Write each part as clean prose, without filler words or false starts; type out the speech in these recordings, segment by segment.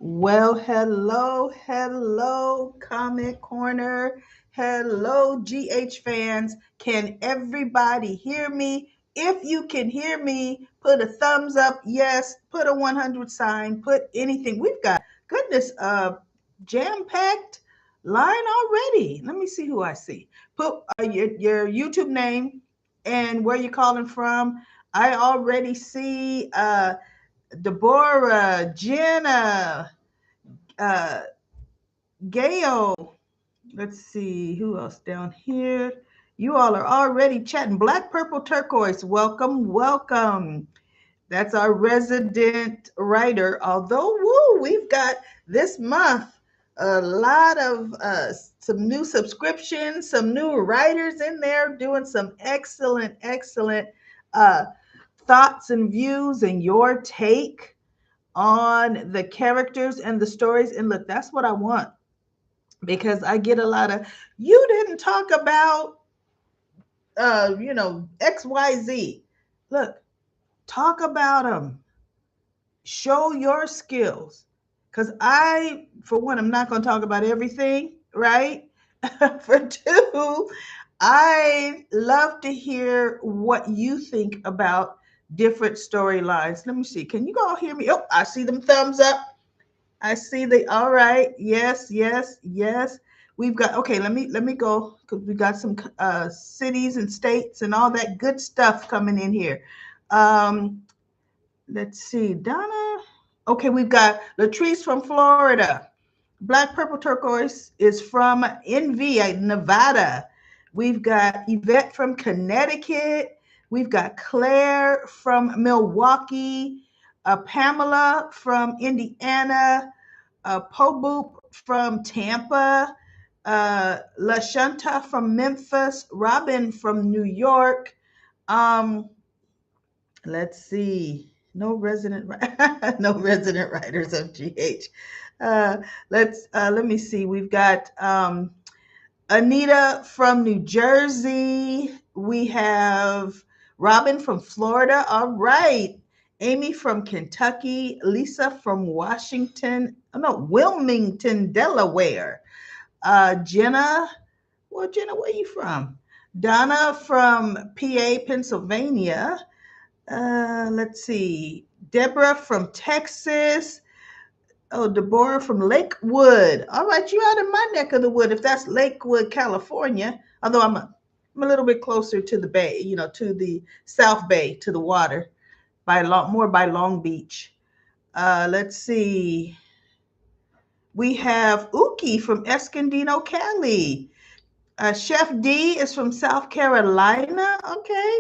Well, hello, Comment Corner. Hello, GH fans. Can everybody hear me? If you can hear me, put a thumbs up. Yes, put a 100 sign, put anything. We've got, goodness, jam-packed line already. Let me see who I see. Put your YouTube name and where you're calling from. I already see Deborah, Jenna, uh, Gail. Let's see who else down here. You all are already chatting. Black, purple, turquoise. Welcome, welcome. That's our resident writer. Although, woo, we've got this month a lot of some new subscriptions, some new writers in there doing some excellent uh, thoughts and views and your take on the characters and the stories. And look, that's what I want because I get a lot of, you didn't talk about, XYZ. Look, talk about them, show your skills. Because for one, I'm not going to talk about everything, right? For two, I love to hear what you think about different storylines. Let me see. Can you all hear me? Oh, I see them thumbs up. I see all right. Yes. We've got, okay, let me go because we got some cities and states and all that good stuff coming in here. Um, let's see, Donna. Okay, we've got Latrice from Florida. Black Purple Turquoise is from NV, Nevada. We've got Yvette from Connecticut. We've got Claire from Milwaukee. Pamela from Indiana. Poboop from Tampa. LaShunta from Memphis. Robin from New York. Um, let's see. No resident, no resident writers of GH. Uh, let me see. We've got Anita from New Jersey. We have Robin from Florida. All right. Amy from Kentucky. Lisa from Washington. Oh, no, Wilmington, Delaware. Jenna. Well, Jenna, where are you from? Donna from PA, Pennsylvania. Let's see. Deborah from Texas. Oh, Deborah from Lakewood. All right, you out in my neck of the wood. If that's Lakewood, California, although I'm a little bit closer to the bay, to the South Bay, to the water, more by Long Beach. Let's see. We have Uki from Escondido, Cali. Chef D is from South Carolina. Okay.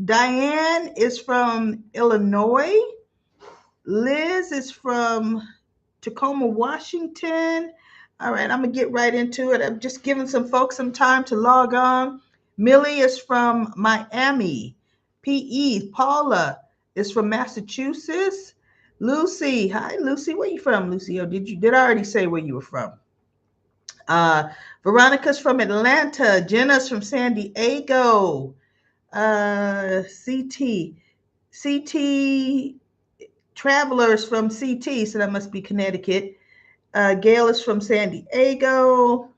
Diane is from Illinois. Liz is from Tacoma, Washington. All right, I'm going to get right into it. I'm just giving some folks some time to log on. Millie is from Miami. PE, Paula is from Massachusetts. Lucy, hi Lucy, where you from, Lucy? Oh, did I already say where you were from? Uh, Veronica's from Atlanta. Jenna's from San Diego. CT Travelers from CT, so that must be Connecticut. Gail is from San Diego.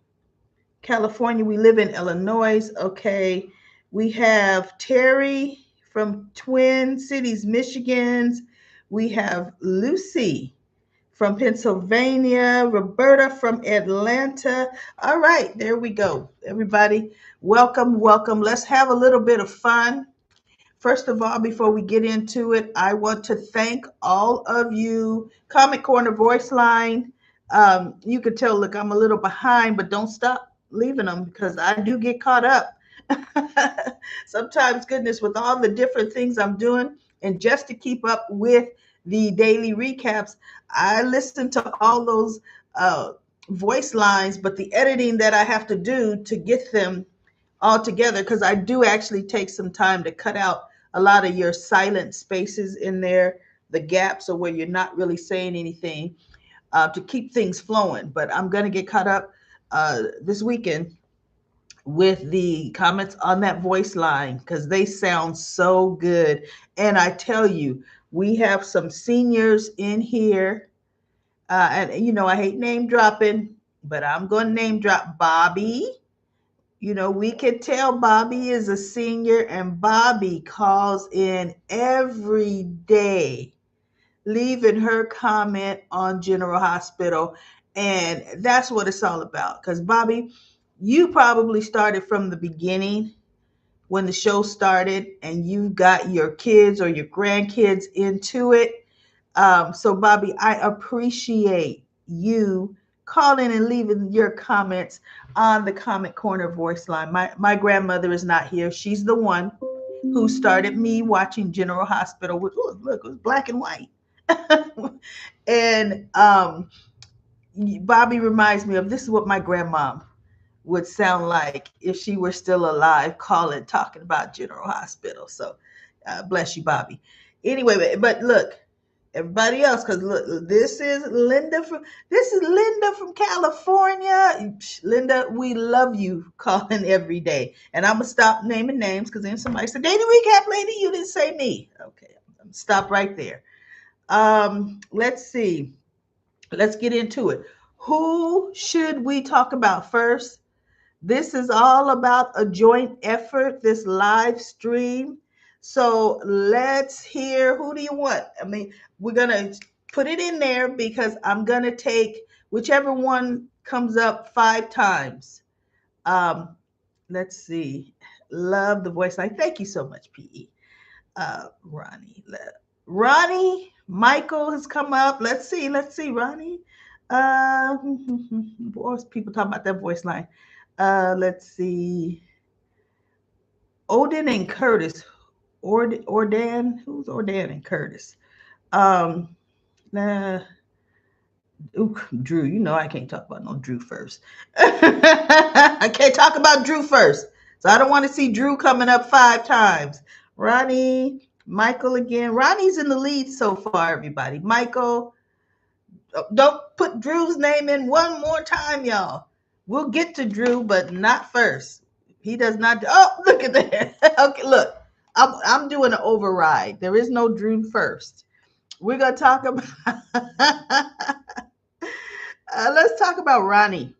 California, we live in Illinois. Okay. We have Terry from Twin Cities, Michigan. We have Lucy from Pennsylvania. Roberta from Atlanta. All right, there we go. Everybody, welcome. Let's have a little bit of fun. First of all, before we get into it, I want to thank all of you. Comment Corner Voice Line. You could tell, look, I'm a little behind, but don't stop leaving them because I do get caught up. Sometimes, goodness, with all the different things I'm doing, and just to keep up with the daily recaps, I listen to all those voice lines, but the editing that I have to do to get them all together, because I do actually take some time to cut out a lot of your silent spaces in there, the gaps or where you're not really saying anything, to keep things flowing. But I'm going to get caught up this weekend with the comments on that voice line because they sound so good. And I tell you, We have some seniors in here. And, I hate name dropping, but I'm going to name drop Bobby. We could tell Bobby is a senior, and Bobby calls in every day, leaving her comment on General Hospital. And that's what it's all about. Because, Bobby, you probably started from the beginning when the show started, and you got your kids or your grandkids into it. So, Bobby, I appreciate you calling and leaving your comments on the Comment Corner voice line. My grandmother is not here. She's the one who started me watching General Hospital. With, look, it was black and white. And Bobby reminds me of, this is what my grandmom would sound like if she were still alive, calling, talking about General Hospital. So bless you, Bobby. Anyway, but look, everybody else, because look, this is Linda from California. Linda, we love you calling every day. And I'm gonna stop naming names, because then somebody said, daily recap lady, you didn't say me. Okay, I'm gonna stop right there. Let's see. Let's get into it. Who should we talk about first? This is all about a joint effort, this live stream. So let's hear, who do you want? I mean, we're going to put it in there, because I'm going to take whichever one comes up 5 times. Let's see. Love the voice line. Thank you so much, PE. Ronnie, Michael has come up. Let's see, Ronnie. Boys, people talking about that voice line. Let's see. Odin and Curtis. Ordan. Who's Ordan and Curtis? Um, Drew. I can't talk about no Drew first. I can't talk about Drew first. So I don't want to see Drew coming up 5 times. Ronnie, Michael again. Ronnie's in the lead so far, everybody. Michael, don't put Drew's name in one more time, y'all. We'll get to Drew, but not first. He does not. Oh, look at that. Okay, look. I'm doing an override. There is no Drew first. We're gonna talk about. Let's talk about Ronnie.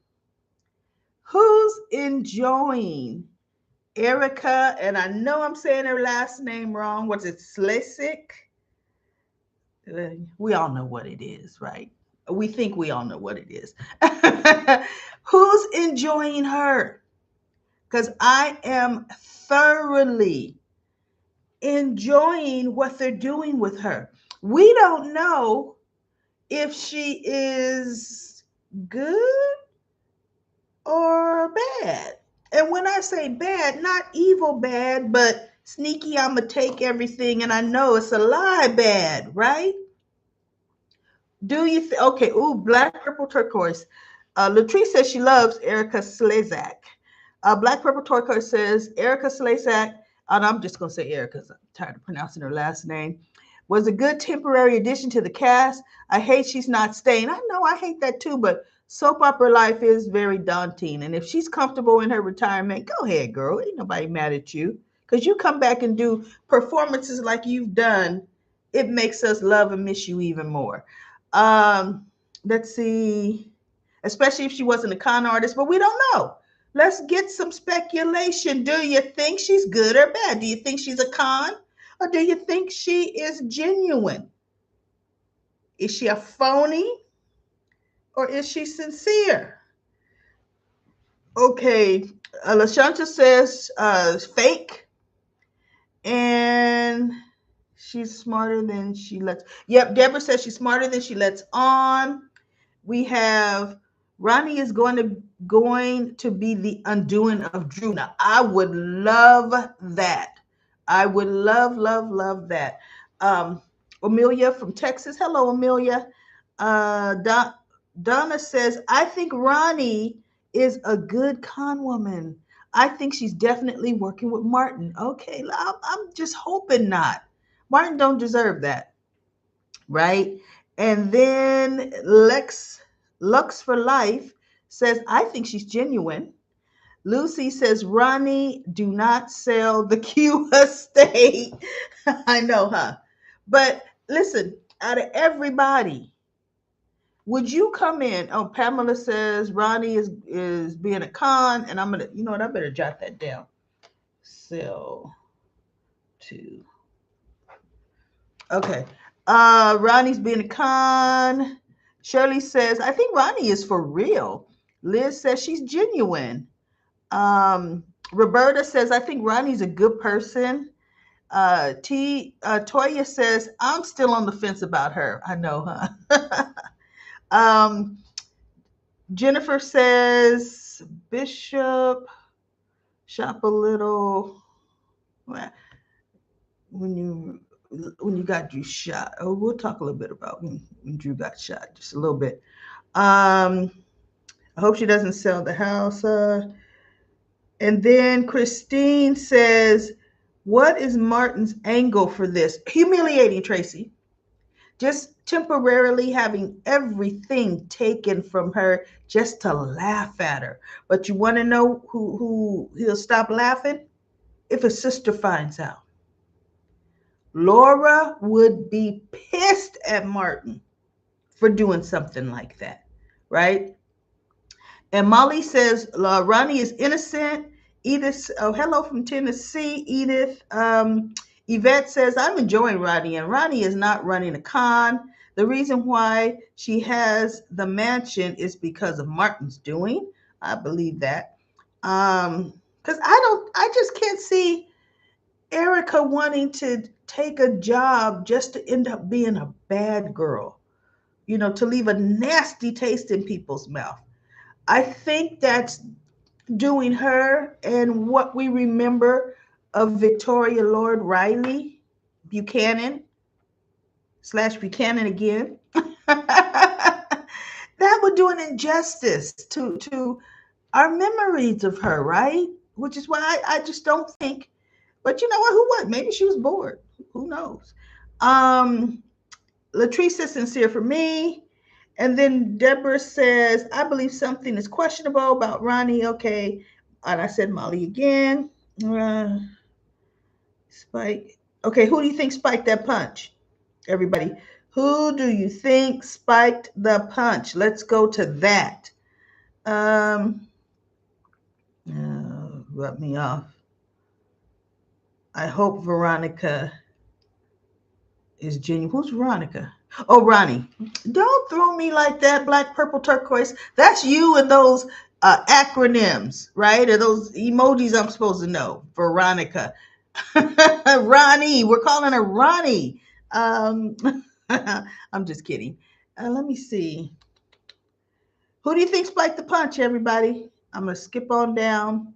Who's enjoying Erica? And I know I'm saying her last name wrong. Was it Slesick? We all know what it is, right? We think we all know what it is. Who's enjoying her? Because I am thoroughly enjoying what they're doing with her. We don't know if she is good or bad. And when I say bad, not evil bad, but sneaky, I'm going to take everything and I know it's a lie bad, right? Do you okay? Ooh, black, purple, turquoise. Latrice says she loves Erica Slezak. Black, purple, turquoise says Erica Slezak, and I'm just gonna say Erica because I'm tired of pronouncing her last name. Was a good temporary addition to the cast. I hate she's not staying. I know I hate that too, but soap opera life is very daunting. And if she's comfortable in her retirement, go ahead, girl. Ain't nobody mad at you. Because you come back and do performances like you've done, it makes us love and miss you even more. Let's see, especially if she wasn't a con artist, but we don't know. Let's get some speculation. Do you think she's good or bad? Do you think she's a con, or do you think she is genuine? Is she a phony, or is she sincere? Okay, LaShanta says fake, and she's smarter than she lets. Yep, Deborah says she's smarter than she lets on. We have Ronnie is going to be the undoing of Drew. Now, I would love that. I would love that. Amelia from Texas. Hello, Amelia. Donna says, I think Ronnie is a good con woman. I think she's definitely working with Martin. Okay, I'm just hoping not. Martin don't deserve that, right? And then Lux for Life says, I think she's genuine. Lucy says, Ronnie, do not sell the Q estate. I know, huh? But Listen, out of everybody, would you come in? Oh, Pamela says Ronnie is being a con, and I'm gonna, you know what? I better jot that down. Sell to. Okay. Ronnie's being a con. Shirley says, I think Ronnie is for real. Liz says she's genuine. Roberta says, I think Ronnie's a good person. Toya says, I'm still on the fence about her. I know, huh? um, Jennifer says, Bishop, shop a little. Well, when you got Drew shot. Oh, we'll talk a little bit about when Drew got shot, just a little bit. I hope she doesn't sell the house. And then Christine says, what is Martin's angle for this? Humiliating Tracy. Just temporarily having everything taken from her just to laugh at her. But you want to know who he'll stop laughing? If his sister finds out. Laura would be pissed at Martin for doing something like that, right? And Molly says Ronnie is innocent. Edith, oh, hello from Tennessee. Edith, Yvette says, I'm enjoying Ronnie, and Ronnie is not running a con. The reason why she has the mansion is because of Martin's doing. I believe that. Because I just can't see Erica wanting to take a job just to end up being a bad girl, to leave a nasty taste in people's mouth. I think that's doing her and what we remember of Victoria Lord Riley Buchanan again. That would do an injustice to our memories of her, right? Which is why I just don't think. But you know what? Who what? Maybe she was bored. Who knows? Latrice is sincere for me. And then Deborah says, I believe something is questionable about Ronnie. Okay. And I said Molly again. Spike. Okay, who do you think spiked that punch? Everybody. Who do you think spiked the punch? Let's go to that. Rub me off. I hope Veronica is genuine. Who's Veronica? Oh, Ronnie. Don't throw me like that, black, purple, turquoise. That's you and those acronyms, right? Or those emojis I'm supposed to know. Veronica. Ronnie. We're calling her Ronnie. I'm just kidding. Let me see. Who do you think spiked the punch, everybody? I'm going to skip on down.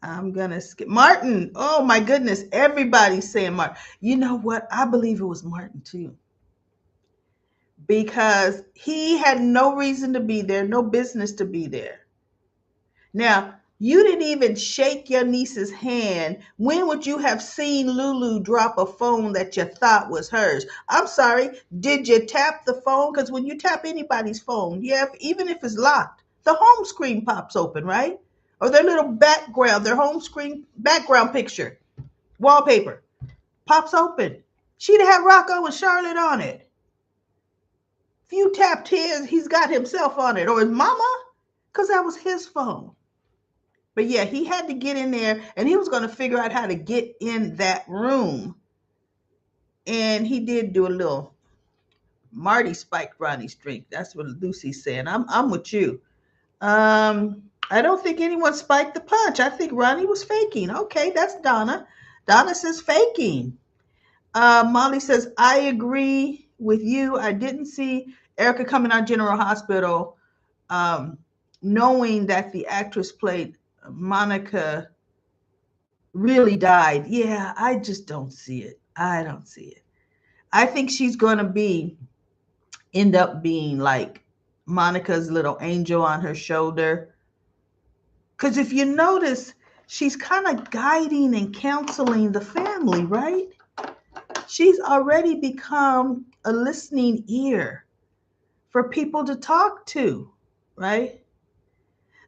I'm going to skip. Martin. Oh, my goodness. Everybody's saying Martin. You know what? I believe it was Martin, too. Because he had no reason to be there, no business to be there. Now, you didn't even shake your niece's hand. When would you have seen Lulu drop a phone that you thought was hers? I'm sorry, did you tap the phone? Because when you tap anybody's phone, even if it's locked, the home screen pops open, right? Or their little background, their home screen background picture, wallpaper, pops open. She'd have Rocco and Charlotte on it. If you tapped his, he's got himself on it, or his mama, because that was his phone. But yeah, he had to get in there, and he was going to figure out how to get in that room. And he did do a little Marty spiked Ronnie's drink. That's what Lucy's saying. I'm with you. I don't think anyone spiked the punch. I think Ronnie was faking. Okay, that's Donna. Donna says faking. Molly says, I agree with you. I didn't see Erica coming out General Hospital knowing that the actress played Monica really died. Yeah, I just don't see it. I don't see it. I think she's going to end up being like Monica's little angel on her shoulder. Because if you notice, she's kind of guiding and counseling the family, right? She's already become a listening ear for people to talk to, right?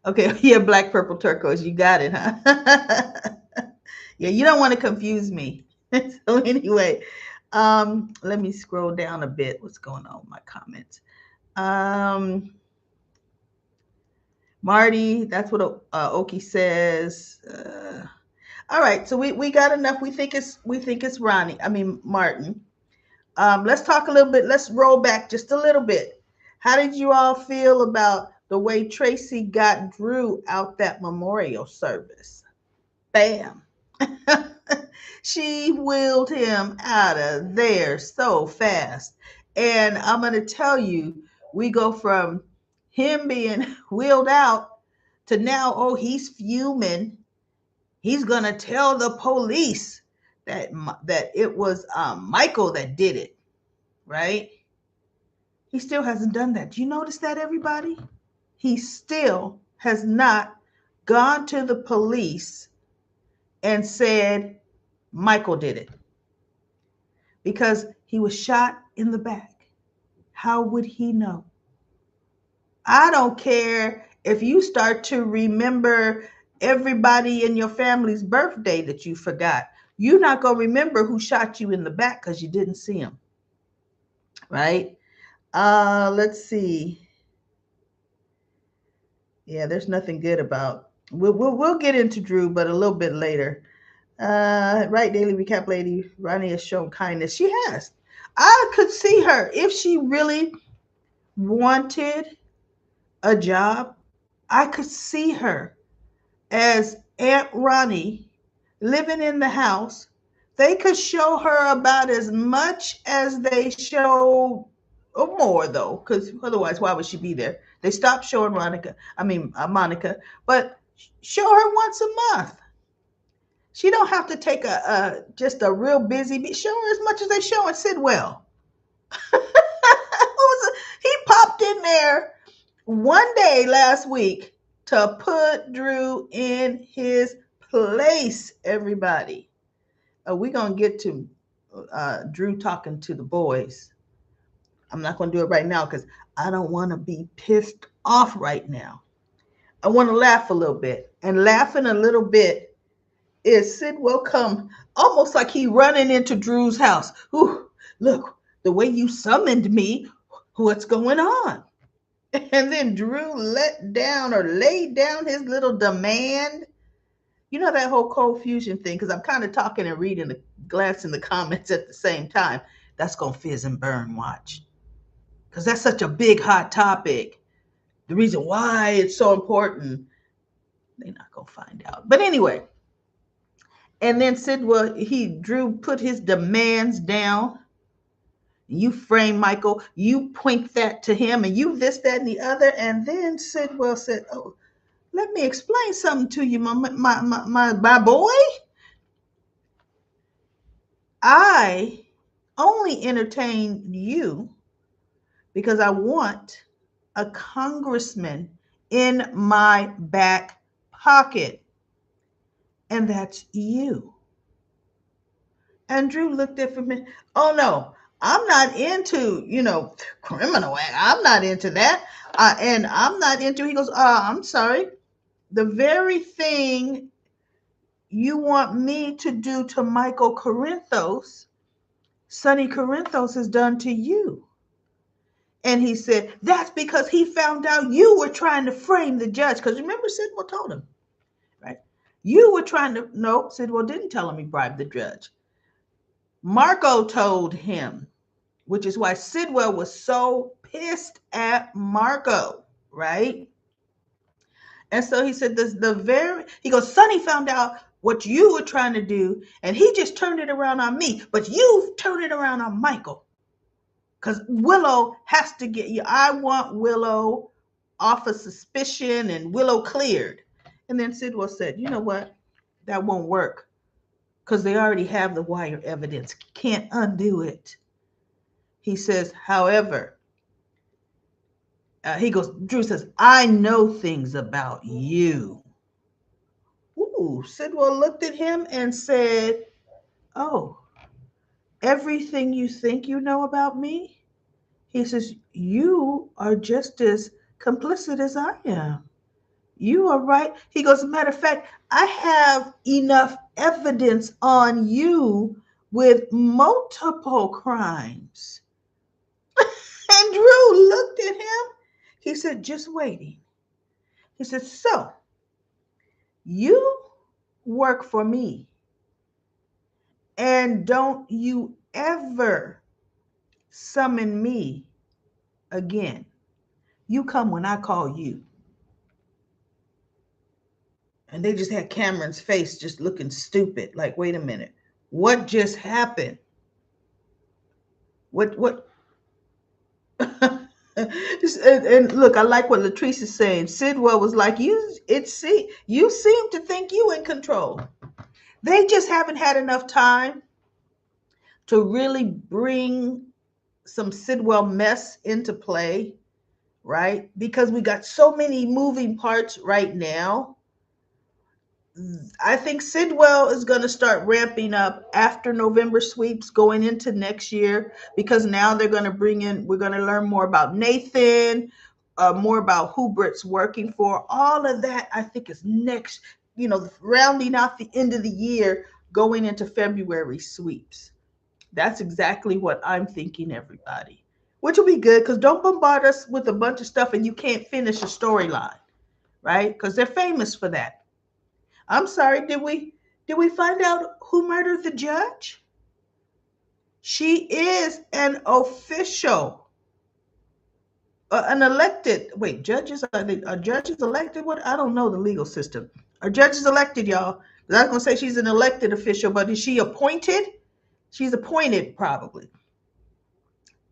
Okay, yeah, black, purple, turquoise. You got it, huh? Yeah, you don't want to confuse me. So anyway, Let me scroll down a bit. What's going on with my comments? Um, Marty, that's what Oki says. All right, so we got enough. We think it's Ronnie. I mean Martin. Let's talk a little bit. Let's roll back just a little bit. How did you all feel about the way Tracy got Drew out that memorial service? Bam. She wheeled him out of there so fast. And I'm going to tell you, we go from him being wheeled out to now, oh, he's fuming. He's going to tell the police that it was Michael that did it, right? He still hasn't done that. Do you notice that, everybody? He still has not gone to the police and said Michael did it because he was shot in the back. How would he know? I don't care if you start to remember everybody in your family's birthday that you forgot. You're not going to remember who shot you in the back because you didn't see him, right? Let's see. Yeah, there's nothing good about. We'll get into Drew, but a little bit later. Right, daily recap lady. Ronnie has shown kindness. She has. I could see her if she really wanted a job. I could see her as Aunt Ronnie living in the house. They could show her about as much as they show, or more though, because otherwise, why would she be there? They stopped showing Monica, but show her once a month. She don't have to take just a real busy. Show her as much as they show in Sidwell. He popped in there one day last week to put Drew in his place. Everybody, we're gonna get to Drew talking to the boys. I'm not gonna do it right now because I don't want to be pissed off right now. I want to laugh a little bit, and laughing a little bit is Sidwell come almost like he running into Drew's house. Ooh, look, the way you summoned me, what's going on? And then Drew laid down his little demand. You know that whole cold fusion thing, because I'm kind of talking and reading the glancing the comments at the same time. That's going to fizz and burn, watch. Because that's such a big, hot topic. The reason why it's so important, they're not going to find out. But anyway, and then Sidwell, Drew put his demands down. You frame Michael, you point that to him, and you this, that, and the other. And then Sidwell said, oh, let me explain something to you, my boy. I only entertain you because I want a congressman in my back pocket. And that's you. And Drew looked at me. Oh, no, I'm not into, criminal act. I'm not into that. And I'm not into, he goes, I'm sorry. The very thing you want me to do to Michael Corinthos, Sonny Corinthos has done to you. And he said, that's because he found out you were trying to frame the judge. Because remember, Sidwell told him, right? You were trying to, no, Sidwell didn't tell him he bribed the judge. Marco told him, which is why Sidwell was so pissed at Marco, right? And so he said, he goes, Sonny found out what you were trying to do, and he just turned it around on me, but you turned it around on Michael. Because Willow has to get you. I want Willow off of suspicion and Willow cleared. And then Sidwell said, you know what? That won't work. Because they already have the wire evidence. Can't undo it. He says, however, Drew says, I know things about you. Ooh, Sidwell looked at him and said, oh, everything you think you know about me? He says, you are just as complicit as I am. You are right. He goes, matter of fact, I have enough evidence on you with multiple crimes. And Drew looked at him. He said, just waiting. He said, so you work for me, and don't you ever summon me again. You come when I call you. And they just had Cameron's face just looking stupid. Like, wait a minute. What just happened? What? And look, I like what Latrice is saying. Sidwell was like, you seem to think you in control. They just haven't had enough time to really bring some Sidwell mess into play, right? Because we got so many moving parts right now. I think Sidwell is going to start ramping up after November sweeps going into next year, because now they're going to we're going to learn more about Nathan, more about who Britt's working for. All of that, I think, is next, rounding out the end of the year, going into February sweeps. That's exactly what I'm thinking, everybody, which will be good, because don't bombard us with a bunch of stuff and you can't finish a storyline, right? Because they're famous for that. I'm sorry, did we find out who murdered the judge? She is an official, an elected. Wait, judges are judges elected? What? I don't know the legal system. Are judges elected, y'all? Because I was gonna say she's an elected official, but is she appointed? She's appointed, probably.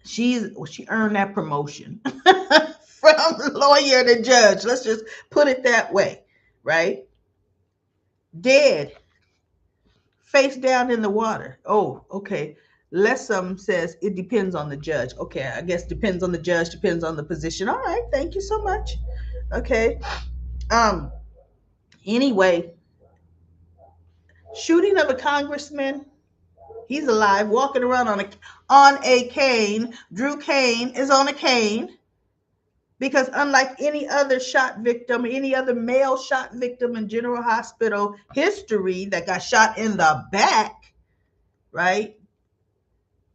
She earned that promotion from lawyer to judge. Let's just put it that way, right? Dead, face down in the water. Oh, okay. Lessum says it depends on the judge. Okay, I guess depends on the judge, depends on the position. All right, thank you so much. Okay. Anyway, shooting of a congressman. He's alive, walking around on a cane. Drew Kane is on a cane, because unlike any other shot victim, any other male shot victim in General Hospital history that got shot in the back, right?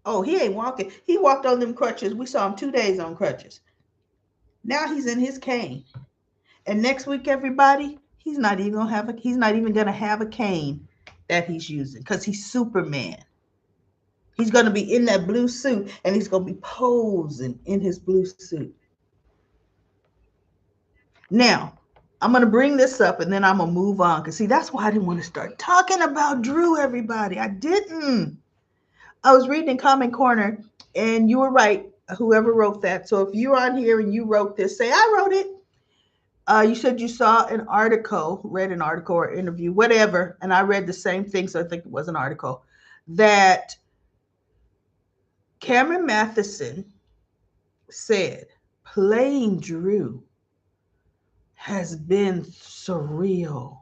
Oh, he ain't walking. He walked on them crutches. We saw him 2 days on crutches. Now he's in his cane. And next week, everybody, he's not even gonna have a cane that he's using, because he's Superman. He's gonna be in that blue suit, and he's gonna be posing in his blue suit. Now, I'm gonna bring this up and then I'm gonna move on. Because see, that's why I didn't want to start talking about Drew, everybody. I didn't. I was reading in Comment Corner, and you were right, whoever wrote that. So if you're on here and you wrote this, say, I wrote it. You said you saw an article, read an article or interview, whatever, and I read the same thing, so I think it was an article, that Cameron Matheson said playing Drew has been surreal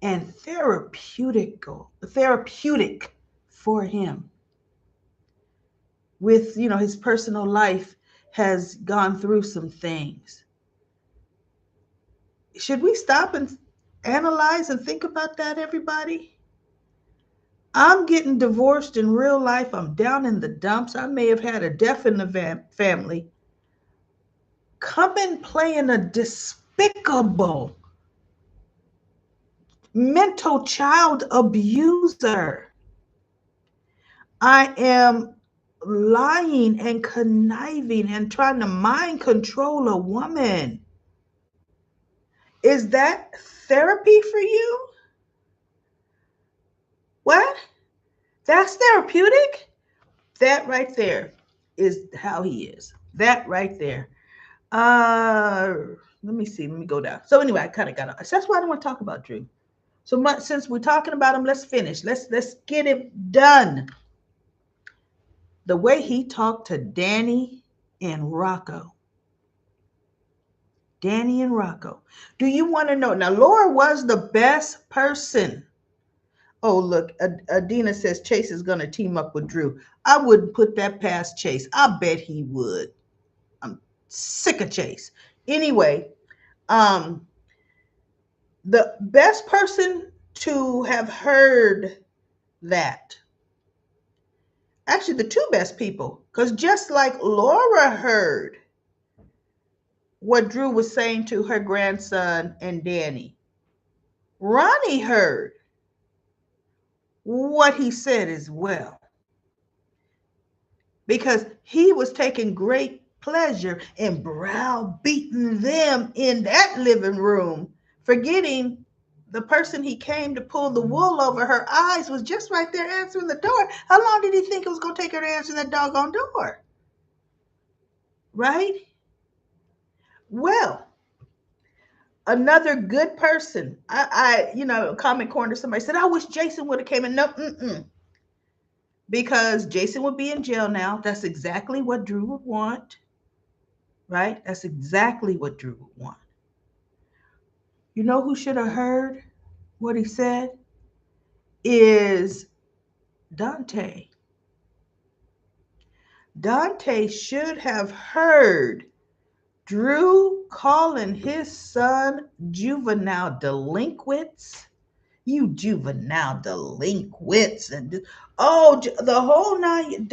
and therapeutic for him. With, his personal life has gone through some things. Should we stop and analyze and think about that, everybody? I'm getting divorced in real life. I'm down in the dumps. I may have had a death in the family. Come and play in a despicable mental child abuser. I am lying and conniving and trying to mind control a woman. Is that therapy for you? What? That's therapeutic? That right there is how he is. That right there. Let me see. Let me go down. So anyway, I kind of got off. That's why I don't want to talk about Drew. So much, since we're talking about him, let's finish. Let's get it done. The way he talked to Danny and Rocco. Danny and Rocco. Do you want to know? Now, Laura was the best person. Oh, look, Adina says Chase is going to team up with Drew. I wouldn't put that past Chase. I bet he would. I'm sick of Chase. Anyway, the best person to have heard that Actually, the two best people, because just like Laura heard what Drew was saying to her grandson and Danny, Ronnie heard what he said as well, because he was taking great pleasure in browbeating them in that living room, forgetting the person he came to pull the wool over her eyes was just right there answering the door. How long did he think it was going to take her to answer that doggone door? Right? Well, another good person. Comment corner, somebody said, I wish Jason would have came in. No, because Jason would be in jail now. That's exactly what Drew would want. Right? That's exactly what Drew would want. You know who should have heard what he said? Is Dante. Dante should have heard Drew calling his son juvenile delinquents. You juvenile delinquents. And the whole nine.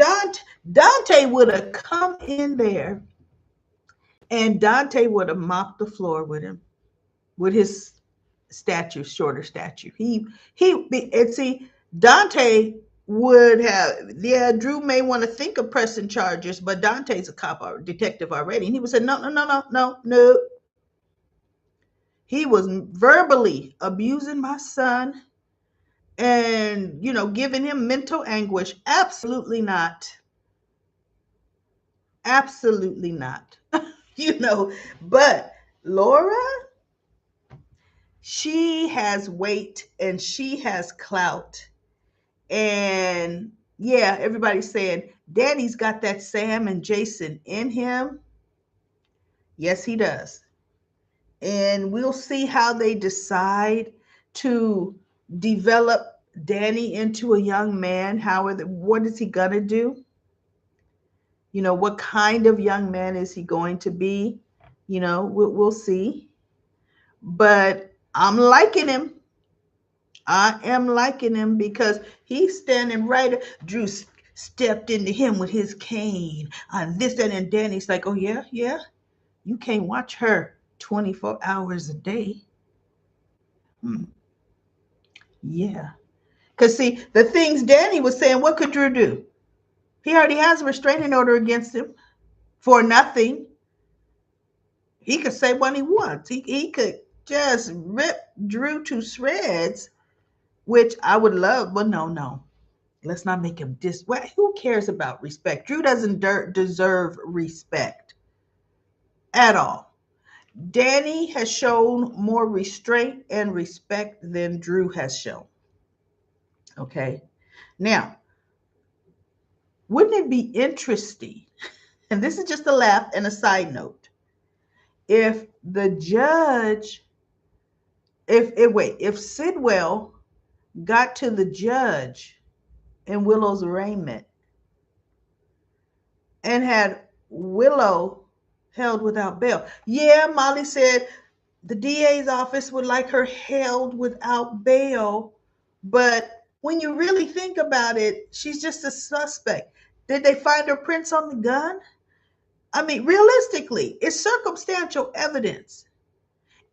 Dante would have come in there and Dante would have mopped the floor with him, with his shorter stature. And see, Dante would have, yeah, Drew may want to think of pressing charges, but Dante's a cop or detective already. And he would say, no, no, no, no, no, no. He was verbally abusing my son and, giving him mental anguish. Absolutely not. Absolutely not. But Laura, she has weight and she has clout. And yeah, everybody's saying Daddy's got that Sam and Jason in him. Yes, he does. And we'll see how they decide to develop Danny into a young man. What is he gonna do? What kind of young man is he going to be? We'll see. But I'm liking him. I am liking him because he's standing right. Drew stepped into him with his cane on this and Danny's like, oh yeah, yeah. You can't watch her 24 hours a day. Yeah. Because see, the things Danny was saying, what could Drew do? He already has a restraining order against him for nothing. He could say what he wants. He could just rip Drew to shreds, which I would love, but no. Let's not make him who cares about respect? Drew doesn't deserve respect at all. Danny has shown more restraint and respect than Drew has shown. Okay. Now, wouldn't it be interesting? And this is just a laugh and a side note. If the judge, if Sidwell got to the judge in Willow's arraignment and had Willow held without bail. Yeah, Molly said the DA's office would like her held without bail, but when you really think about it, she's just a suspect. Did they find her prints on the gun? I mean, realistically, it's circumstantial evidence.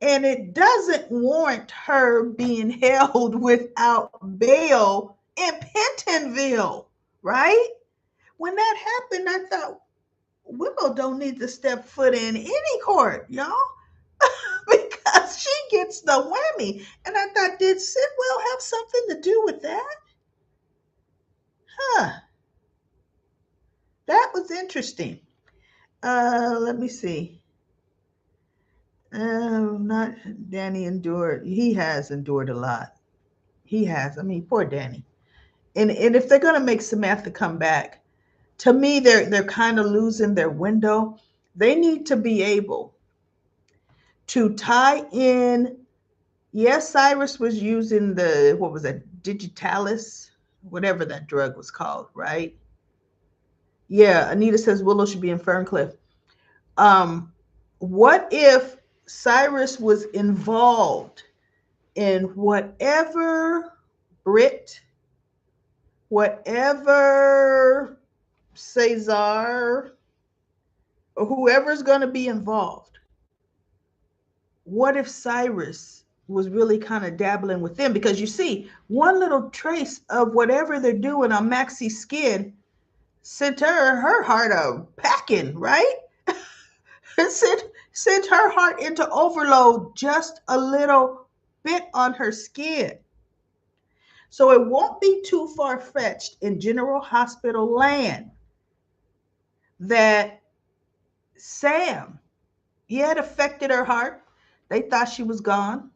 And it doesn't warrant her being held without bail in Pentonville, right? When that happened, I thought, Willow don't need to step foot in any court, y'all, because she gets the whammy. And I thought, did Sidwell have something to do with that? Huh. That was interesting. Let me see. Not Danny endured. He has endured a lot. He has. I mean, poor Danny. And if they're gonna make Samantha come back, to me, they're kind of losing their window. They need to be able to tie in. Yes, Cyrus was using what was that, digitalis, whatever that drug was called, right? Yeah, Anita says Willow should be in Ferncliff. What if Cyrus was involved in whatever Britt whatever Cesar or whoever's going to be involved, what if Cyrus was really kind of dabbling with them? Because you see, one little trace of whatever they're doing on Maxie's skin sent her heart a packing, right? sent her heart into overload just a little bit on her skin. So it won't be too far fetched in General Hospital land that Sam, yeah, it affected her heart. They thought she was gone.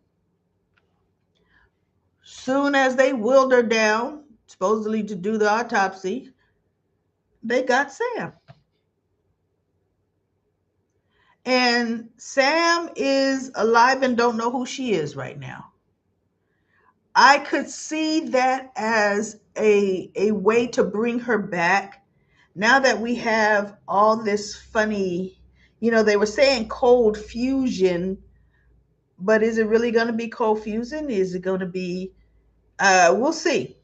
Soon as they wheeled her down, supposedly to do the autopsy, they got Sam. And Sam is alive and don't know who she is right now. I could see that as a way to bring her back. Now that we have all this funny, they were saying cold fusion, but is it really going to be cold fusion? Is it going to be, we'll see.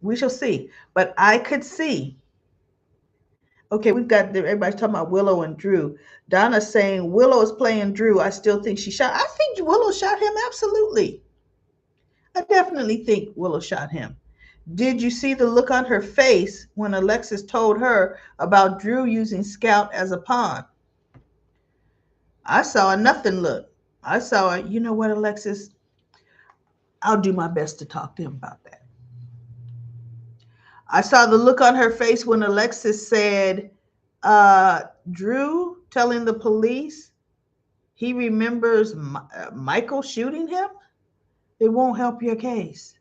We shall see. But I could see. Okay, we've got everybody's talking about Willow and Drew. Donna's saying Willow is playing Drew. I still think she shot. I think Willow shot him. Absolutely. I definitely think Willow shot him. Did you see the look on her face when Alexis told her about Drew using Scout as a pawn? I saw a nothing look. I saw a, you know what, Alexis? I'll do my best to talk to him about that. I saw the look on her face when Alexis said, Drew telling the police he remembers Michael shooting him. It won't help your case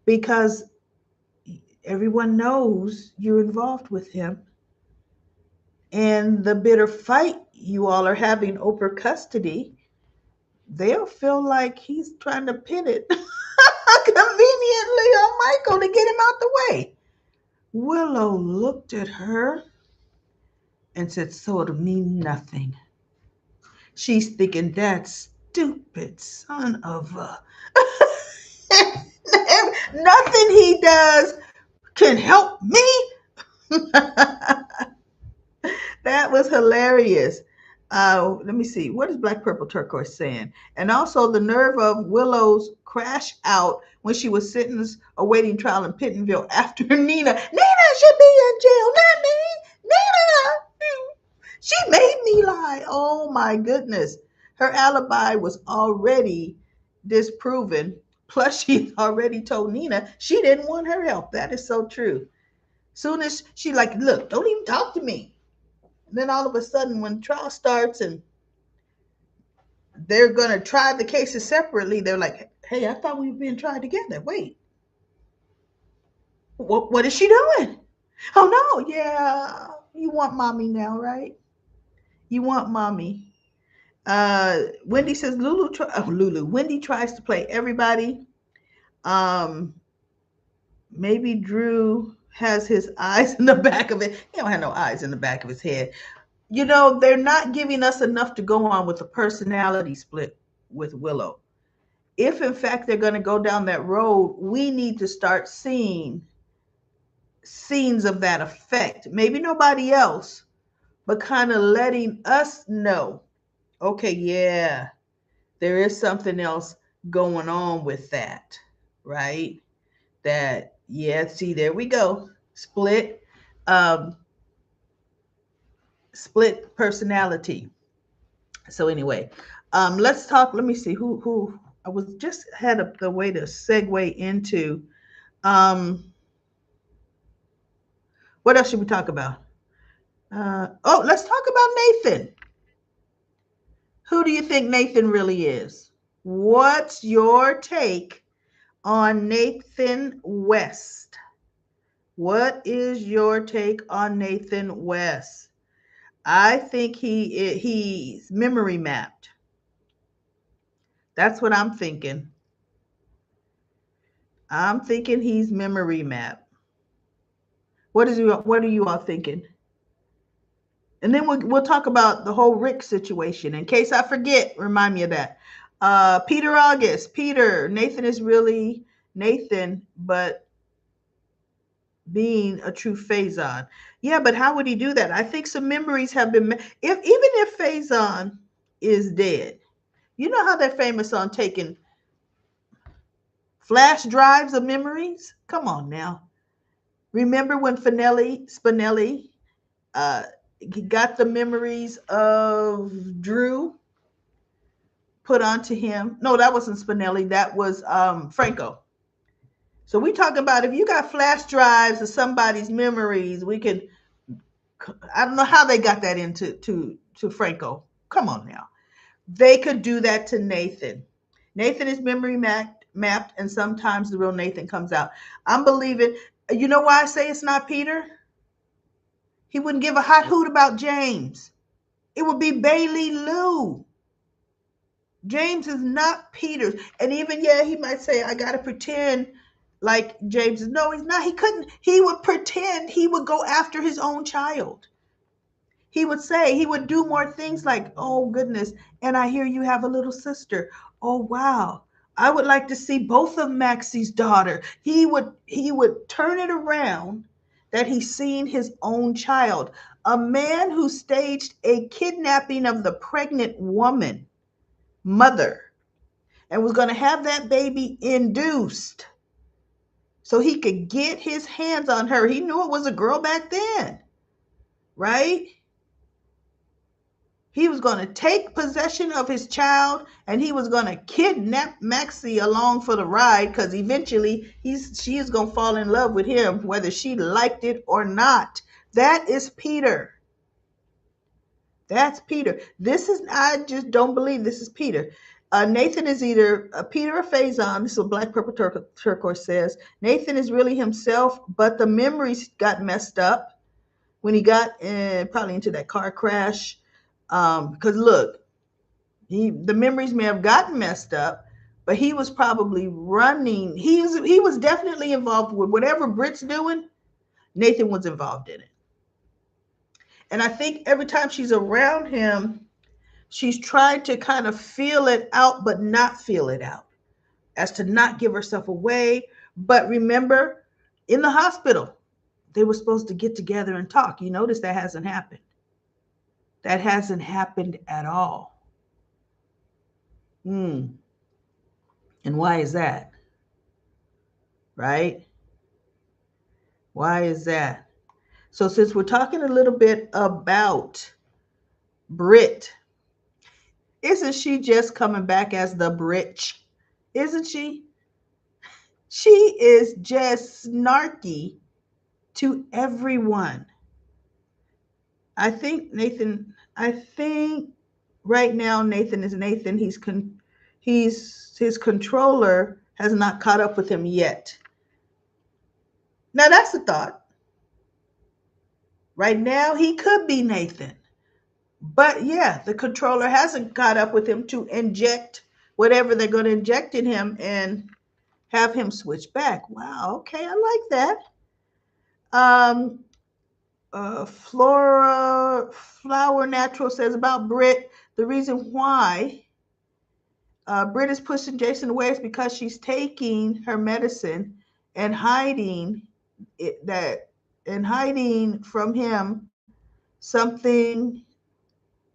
because everyone knows you're involved with him. And the bitter fight you all are having over custody, they'll feel like he's trying to pin it conveniently on Michael to get him out the way. Willow looked at her and said, so it'll mean nothing. She's thinking, that stupid son of a... Nothing he does can help me. That was hilarious. Let me see. What is Black Purple Turquoise saying? And also the nerve of Willow's crash out when she was sentenced awaiting trial in Pittenville after Nina. Nina should be in jail, not me. Nina. She made me lie. Oh my goodness. Her alibi was already disproven. Plus, she already told Nina she didn't want her help. That is so true. Soon as she like, look, don't even talk to me. And then all of a sudden, when trial starts and they're going to try the cases separately, they're like, hey, I thought we were being tried together. Wait. What is she doing? Oh, no. Yeah. You want mommy now, right? You want mommy. Wendy says, Wendy tries to play everybody. Maybe Drew has his eyes in the back of it. He don't have no eyes in the back of his head. They're not giving us enough to go on with the personality split with Willow. If in fact they're going to go down that road, we need to start seeing scenes of that effect. Maybe nobody else, but kind of letting us know, okay, yeah, there is something else going on with that, right? That, yeah, see, there we go. Split personality. So anyway, let's talk. Let me see who I was just had the way to segue into. What else should we talk about? Let's talk about Nathan. Who do you think Nathan really is? What's your take on Nathan West? What is your take on Nathan West? I think he's memory mapped. That's what I'm thinking. I'm thinking he's memory mapped. What are you all thinking? And then we'll talk about the whole Rick situation. In case I forget, remind me of that. Peter August. Peter, Nathan is really Nathan, but being a true Faison. Yeah, but how would he do that? I think some memories have been if even if Faison is dead. You know how they're famous on taking flash drives of memories? Come on now. Remember when Spinelli uh, got the memories of Drew put onto him? No, that wasn't Spinelli. That was Franco. So we talk about if you got flash drives of somebody's memories, we can. I don't know how they got that into to Franco. Come on now, they could do that to Nathan. Nathan is memory mapped, and sometimes the real Nathan comes out. I'm believing. You know why I say it's not Peter? He wouldn't give a hot hoot about James. It would be Bailey Lou. James is not Peter's. And even, yeah, he might say, I got to pretend like James is. No, he's not. He couldn't. He would pretend he would go after his own child. He would say, he would do more things like, oh, goodness. And I hear you have a little sister. Oh, wow. I would like to see both of Maxie's daughter. He would turn it around that he's seen his own child. A man who staged a kidnapping of the pregnant woman mother and was going to have that baby induced so he could get his hands on her. He knew it was a girl back then, right? He was going to take possession of his child and he was going to kidnap Maxie along for the ride because eventually she is going to fall in love with him whether she liked it or not. That is Peter. That's Peter. I just don't believe this is Peter. Nathan is either Peter or Faison. This is what Black Purple Turquoise says. Nathan is really himself, but the memories got messed up when he got probably into that car crash. Because look, the memories may have gotten messed up, but he was probably running. He was definitely involved with whatever Britt's doing. Nathan was involved in it. And I think every time she's around him, she's trying to kind of feel it out, but not feel it out, as to not give herself away. But remember, in the hospital, they were supposed to get together and talk. You notice that hasn't happened. That hasn't happened at all. And why is that? Right? Why is that? So since we're talking a little bit about Brit, isn't she just coming back as the Britch? Isn't she? She is just snarky to everyone. I think right now Nathan is Nathan. His controller has not caught up with him yet. Now that's a thought. Right now he could be Nathan. But yeah, the controller hasn't caught up with him to inject whatever they're going to inject in him and have him switch back. Wow, okay, I like that. Flower Natural says about Britt, the reason why Britt is pushing Jason away is because she's taking her medicine and hiding from him something.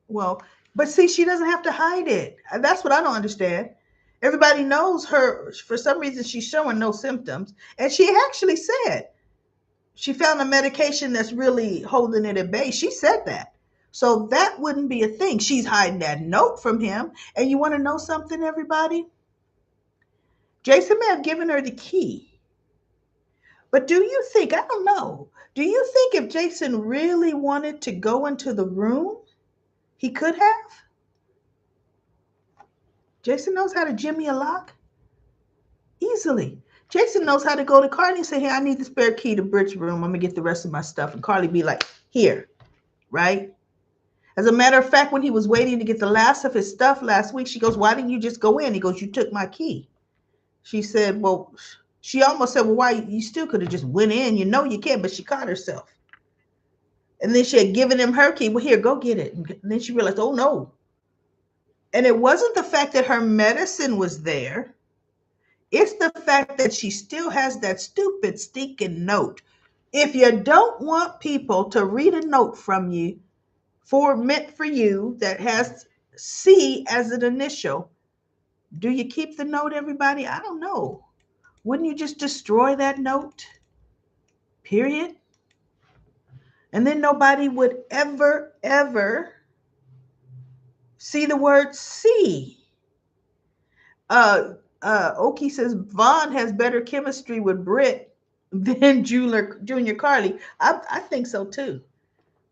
Well, but see, she doesn't have to hide it. That's what I don't understand. Everybody knows her. For some reason, she's showing no symptoms. And she actually said she found a medication that's really holding it at bay. She said that. So that wouldn't be a thing. She's hiding that note from him. And you want to know something, everybody? Jason may have given her the key. But do you think, I don't know, do you think if Jason really wanted to go into the room, he could have? Jason knows how to jimmy a lock easily. Jason knows how to go to Carly and say, hey, I need the spare key to Bridge room. I'm going to get the rest of my stuff. And Carly be like, here, right? As a matter of fact, when he was waiting to get the last of his stuff last week, she goes, why didn't you just go in? He goes, you took my key. She said, well, she almost said, well, why? You still could have just went in. You know you can, but she caught herself. And then she had given him her key. Well, here, go get it. And then she realized, oh, no. And it wasn't the fact that her medicine was there. It's the fact that she still has that stupid stinking note. If you don't want people to read a note from you meant for you that has C as an initial, do you keep the note, everybody? I don't know. Wouldn't you just destroy that note? Period. And then nobody would ever see the word C. Oki says Vaughn has better chemistry with Britt than Junior Carly. I think so too.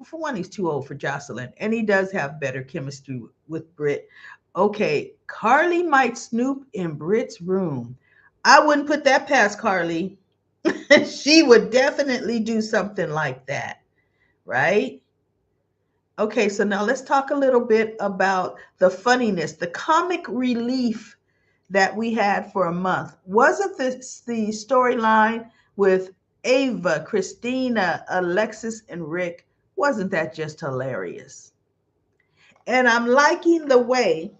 For one, he's too old for Jocelyn, and he does have better chemistry with Britt. Okay, Carly might snoop in Britt's room. I wouldn't put that past Carly. She would definitely do something like that, right? Okay, so now let's talk a little bit about the funniness, the comic relief that we had for a month. Wasn't this the storyline with Ava, Christina, Alexis, and Rick? Wasn't that just hilarious? And I'm liking the way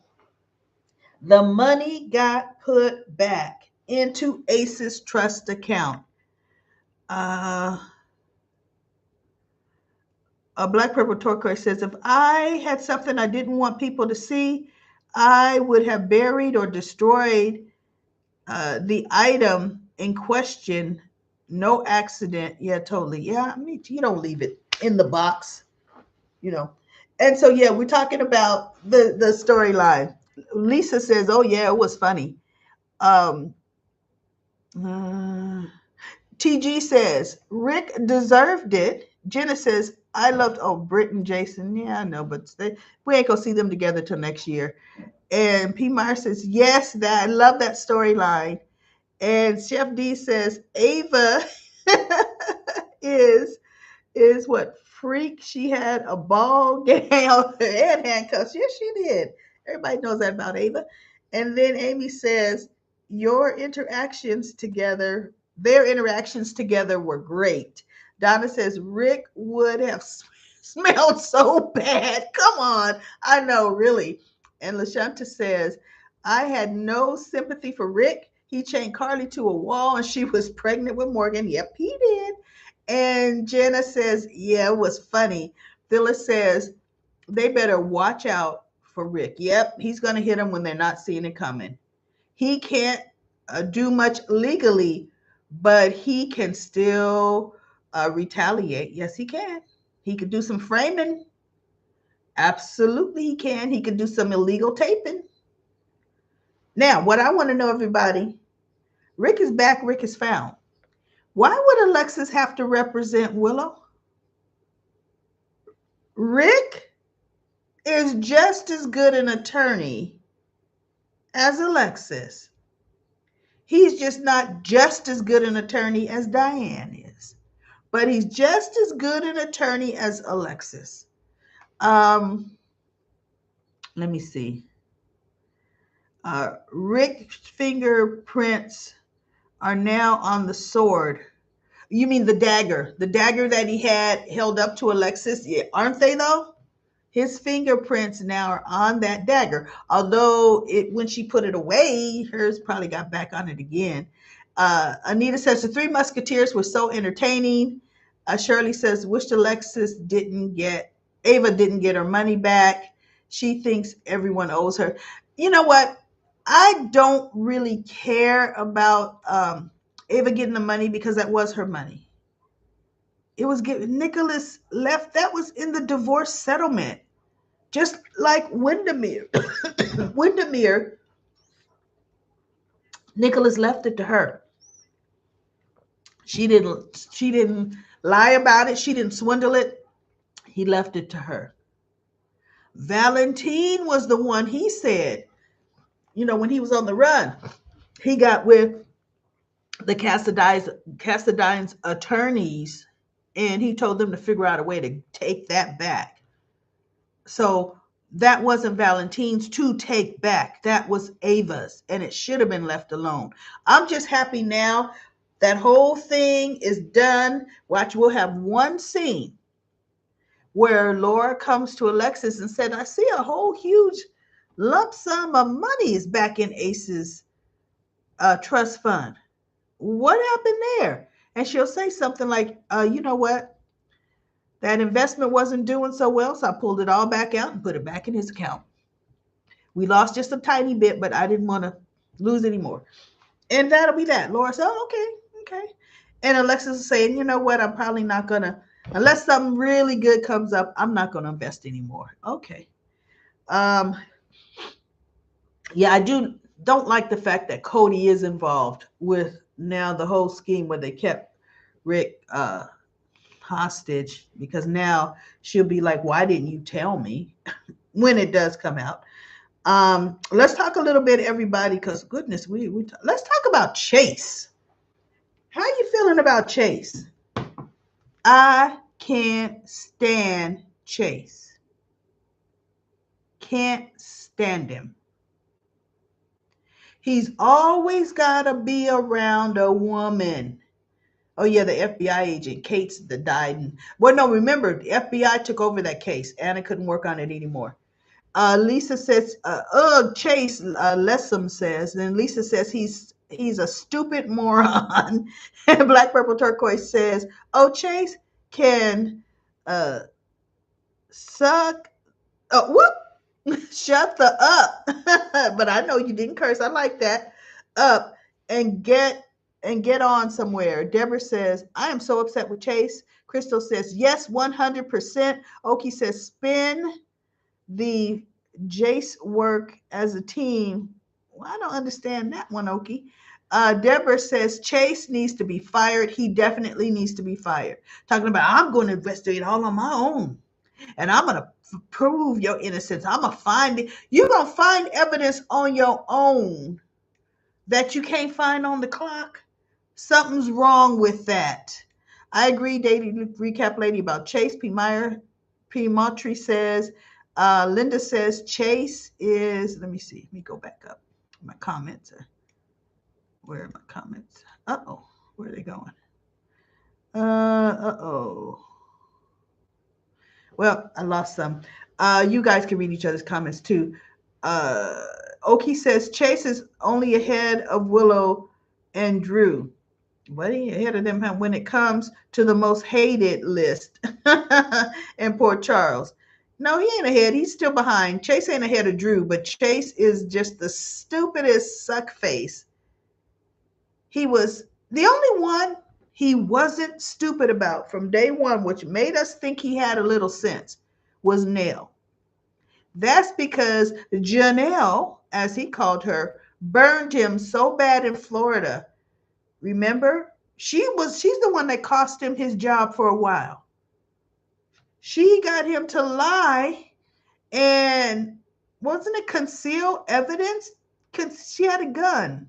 the money got put back into Ace's trust account. Uh, a Black Purple Turquoise says, if I had something I didn't want people to see, I would have buried or destroyed the item in question. No accident. Yeah, totally. Yeah, I mean, you don't leave it in the box, you know. And so, yeah, we're talking about the storyline. Lisa says, oh, yeah, it was funny. Um, uh, TG says, Rick deserved it. Jenna says, I loved, oh, Britt and Jason. Yeah, I know, but we ain't going to see them together till next year. And P. Meyer says, yes, I love that storyline. And Chef D says, Ava is what freak. She had a ball gown and handcuffs. Yes, she did. Everybody knows that about Ava. And then Amy says, their interactions together were great. Donna says, Rick would have smelled so bad. Come on. I know, really. And LaShanta says, I had no sympathy for Rick. He chained Carly to a wall and she was pregnant with Morgan. Yep, he did. And Jenna says, yeah, it was funny. Phyllis says, they better watch out for Rick. Yep, he's going to hit them when they're not seeing it coming. He can't do much legally, but he can still retaliate. Yes, he can. He could do some framing. Absolutely, he can. He could do some illegal taping. Now, what I want to know, everybody, Rick is back, Rick is found. Why would Alexis have to represent Willow? Rick is just as good an attorney as Alexis. He's just not just as good an attorney as Diane is, but he's just as good an attorney as Alexis. Let me see. Rick's fingerprints are now on the sword. You mean the dagger that he had held up to Alexis? Yeah, aren't they though? His fingerprints now are on that dagger. Although when she put it away, hers probably got back on it again. Anita says the Three Musketeers were so entertaining. Shirley says wished Ava didn't get her money back. She thinks everyone owes her. You know what? I don't really care about Ava getting the money because that was her money. It was given. Nicholas left. That was in the divorce settlement. Just like Windermere. Windermere, Nicholas left it to her. She didn't lie about it. She didn't swindle it. He left it to her. Valentine was the one, he said, when he was on the run, he got with the Cassadines attorneys and he told them to figure out a way to take that back. So that wasn't Valentine's to take back. That was Ava's, and it should have been left alone. I'm just happy now that whole thing is done. Watch, we'll have one scene where Laura comes to Alexis and said, I see a whole huge lump sum of money is back in Ace's trust fund. What happened there? And she'll say something like, you know what? That investment wasn't doing so well, so I pulled it all back out and put it back in his account. We lost just a tiny bit, but I didn't want to lose any more. And that'll be that. Laura said, oh, okay. And Alexis is saying, you know what? I'm probably not going to, unless something really good comes up, I'm not going to invest anymore. Okay. Yeah, I don't like the fact that Cody is involved with now the whole scheme where they kept Rick hostage, because now she'll be like, why didn't you tell me when it does come out? Let's talk a little bit, everybody, because goodness, let's talk about Chase. How are you feeling about Chase? I can't stand Chase. Can't stand him. He's always got to be around a woman. Oh, yeah, the FBI agent, Kate's the died. Well, no, remember, the FBI took over that case. Anna couldn't work on it anymore. Lisa says, Chase, Lessum says, and Lisa says he's a stupid moron. And Black Purple Turquoise says, oh, Chase can suck. Oh, whoop. Shut the up. But I know you didn't curse. I like that. Up and get on somewhere. Deborah says, I am so upset with Chase. Crystal says, yes, 100%. Oki says, spin the Jace work as a team. Well, I don't understand that one, Oki. Deborah says Chase needs to be fired. He definitely needs to be fired. Talking about, I'm going to investigate all on my own. And I'm going to prove your innocence. I'm going to find it. You're going to find evidence on your own that you can't find on the clock. Something's wrong with that. I agree, Daily Recap Lady, about Chase. P. Montry says, Linda says Chase is, let me see. Let me go back up. My comments are, where are my comments? Uh-oh. Where are they going? Uh-oh. Well, I lost some. You guys can read each other's comments too. Oki says Chase is only ahead of Willow and Drew. But he ahead of them when it comes to the most hated list. And poor Charles. No, he ain't ahead. He's still behind. Chase ain't ahead of Drew, but Chase is just the stupidest suck face. He was the only one he wasn't stupid about from day one, which made us think he had a little sense, was Nell. That's because Janelle, as he called her, burned him so bad in Florida. Remember? She's the one that cost him his job for a while. She got him to lie, and wasn't it conceal evidence? Because she had a gun.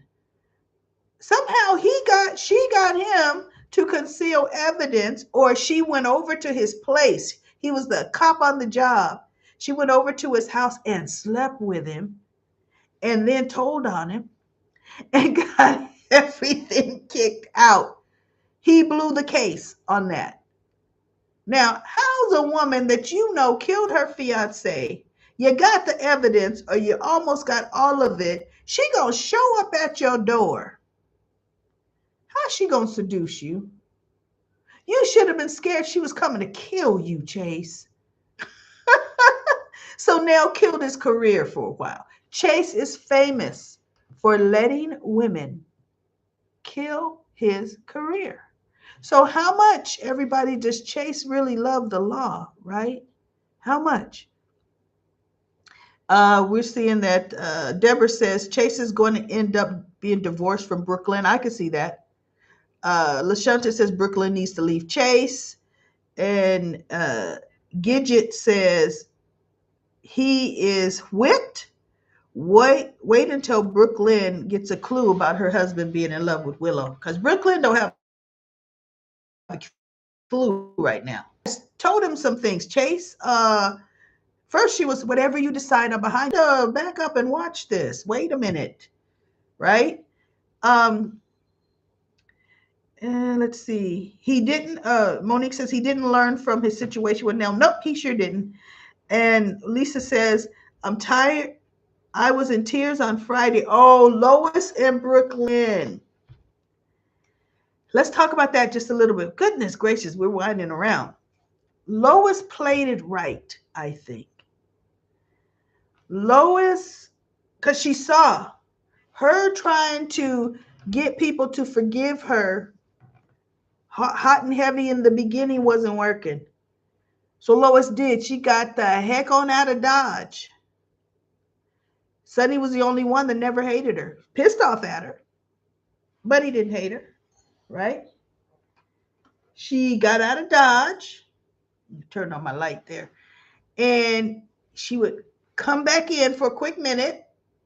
Somehow she got him to conceal evidence, or she went over to his place. He was the cop on the job. She went over to his house and slept with him and then told on him and got everything kicked out. He blew the case on that. Now, how's a woman that you know killed her fiance, you got the evidence or you almost got all of it, she gonna show up at your door? How's she gonna seduce you? You should have been scared she was coming to kill you, Chase. So Nell killed his career for a while. Chase is famous for letting women kill his career. So how much, everybody, does Chase really love the law, right? How much? We're seeing that Deborah says Chase is going to end up being divorced from Brooklyn. I can see that. LaShunta says Brooklyn needs to leave Chase. And Gidget says he is whipped. Wait until Brooklyn gets a clue about her husband being in love with Willow. Because Brooklyn don't have a clue right now. I told him some things. Chase, first she was, whatever you decide, I'm behind. Back up and watch this. Wait a minute. Right? Let's see. He didn't, Monique says he didn't learn from his situation with Nell. Nope, he sure didn't. And Lisa says, I'm tired. I was in tears on Friday. Oh, Lois and Brooklyn. Let's talk about that just a little bit. Goodness gracious, we're winding around. Lois played it right, I think. Lois, because she saw her trying to get people to forgive her hot and heavy in the beginning wasn't working. So Lois did. She got the heck on out of Dodge. Sonny was the only one that never hated her. Pissed off at her, but he didn't hate her, right? She got out of Dodge. Turned on my light there. And she would come back in for a quick minute.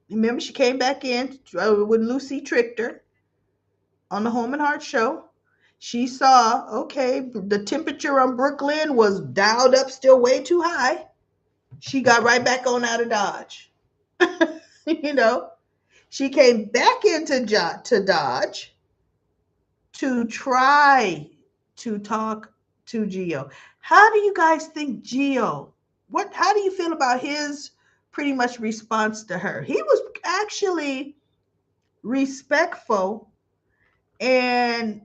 Remember, she came back in when Lucy tricked her on the Home and Heart show. She saw, okay, the temperature on Brooklyn was dialed up still way too high. She got right back on out of Dodge. You know, she came back into Dodge to try to talk to Gio. How do you guys think Gio, how do you feel about his pretty much response to her? He was actually respectful, and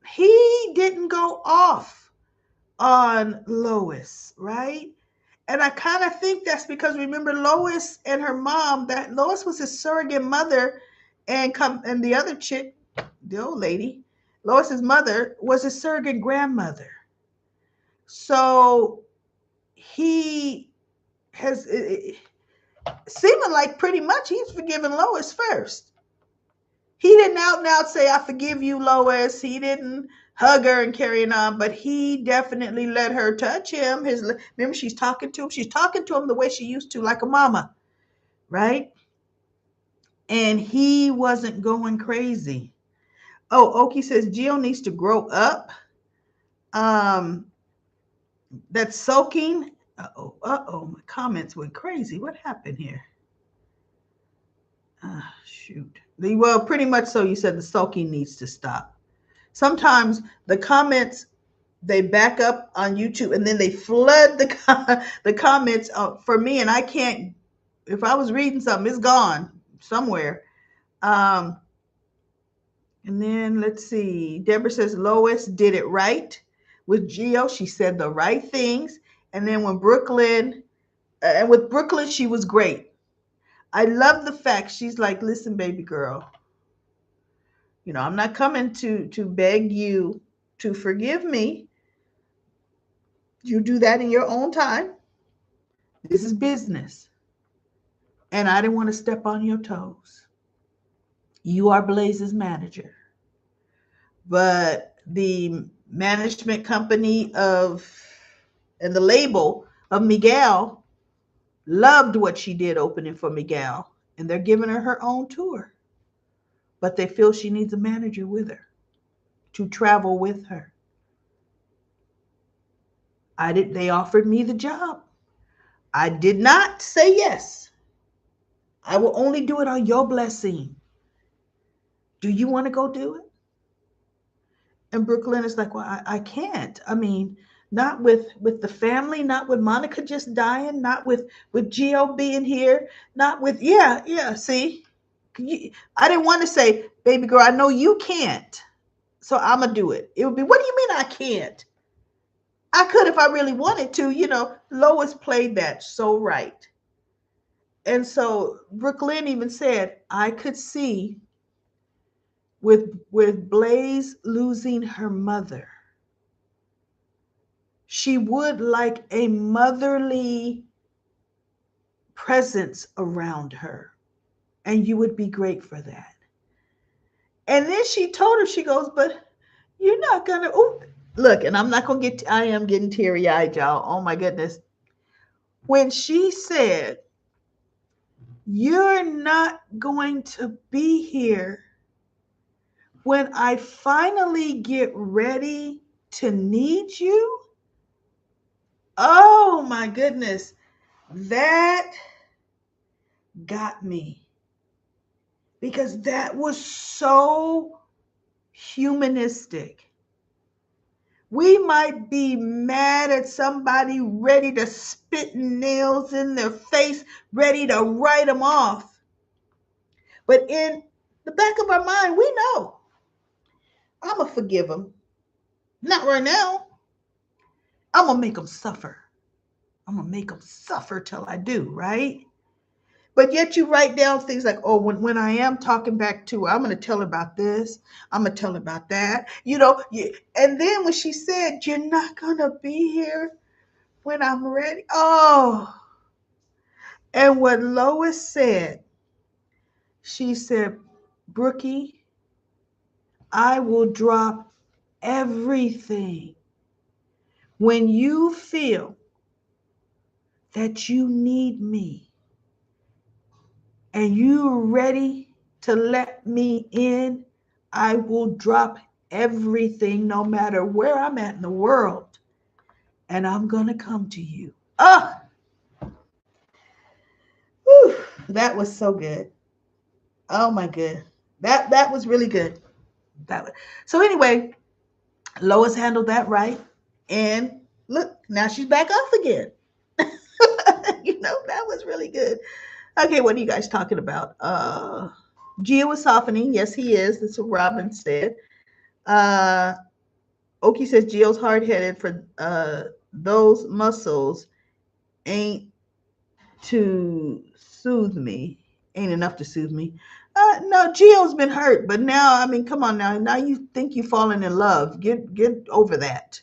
he didn't go off on Lois, right? And I kind of think that's because, remember, Lois and her mom, that Lois was his surrogate mother, and the other chick, the old lady, Lois's mother, was his surrogate grandmother. So he has seeming like pretty much he's forgiven Lois first. He didn't out and out say, I forgive you, Lois. He didn't hug her and carrying on, but he definitely let her touch him. Remember, she's talking to him. She's talking to him the way she used to, like a mama, right? And he wasn't going crazy. Oh, Oki says Gio needs to grow up. That's soaking. Uh-oh, my comments went crazy. What happened here? Shoot. Well, pretty much so. You said the soaking needs to stop. Sometimes the comments, they back up on YouTube and then they flood the comments for me, and I can't. If I was reading something, it's gone somewhere. And then let's see. Deborah says Lois did it right with Gio. She said the right things, and then when Brooklyn, and with Brooklyn, she was great. I love the fact she's like, listen, baby girl, I'm not coming to beg you to forgive me. You do that in your own time. This is business. And I didn't want to step on your toes. You are Blaze's manager. But the management company and the label of Miguel loved what she did opening for Miguel. And they're giving her her own tour. But they feel she needs a manager with her to travel with her. They offered me the job. I did not say yes. I will only do it on your blessing. Do you want to go do it? And Brooklyn is like, well, I can't. I mean, not with the family, not with Monica just dying, not with Gio being here, not with, see? I didn't want to say, baby girl, I know you can't, so I'm going to do it. It would be, what do you mean I can't? I could if I really wanted to. Lois played that so right. And so Brooklyn even said, I could see with Blaze losing her mother, she would like a motherly presence around her, and you would be great for that. And then she told her, she goes, but you're not gonna look, and I'm not gonna I am getting teary-eyed, y'all. Oh my goodness. When she said, you're not going to be here when I finally get ready to need you. Oh my goodness. That got me. Because that was so humanistic. We might be mad at somebody, ready to spit nails in their face, ready to write them off. But in the back of our mind, we know I'm going to forgive them. Not right now. I'm going to make them suffer. I'm going to make them suffer till I do, right? But yet you write down things like, oh, when I am talking back to her, I'm going to tell her about this. I'm going to tell her about that. And then when she said, you're not going to be here when I'm ready. Oh, and what Lois said, she said, Brookie, I will drop everything when you feel that you need me and you're ready to let me in. I will drop everything no matter where I'm at in the world, and I'm going to come to you. Oh, whew, that was so good. Oh my good. That was really good. So anyway, Lois handled that right. And look, now she's back off again. That was really good. Okay, what are you guys talking about? Gio is softening. Yes, he is. That's what Robin said. Uh, Oki says Gio's hard headed for those muscles ain't to soothe me. Ain't enough to soothe me. No, Gio's been hurt, but now, I mean, come on now. Now you think you've fallen in love. Get over that.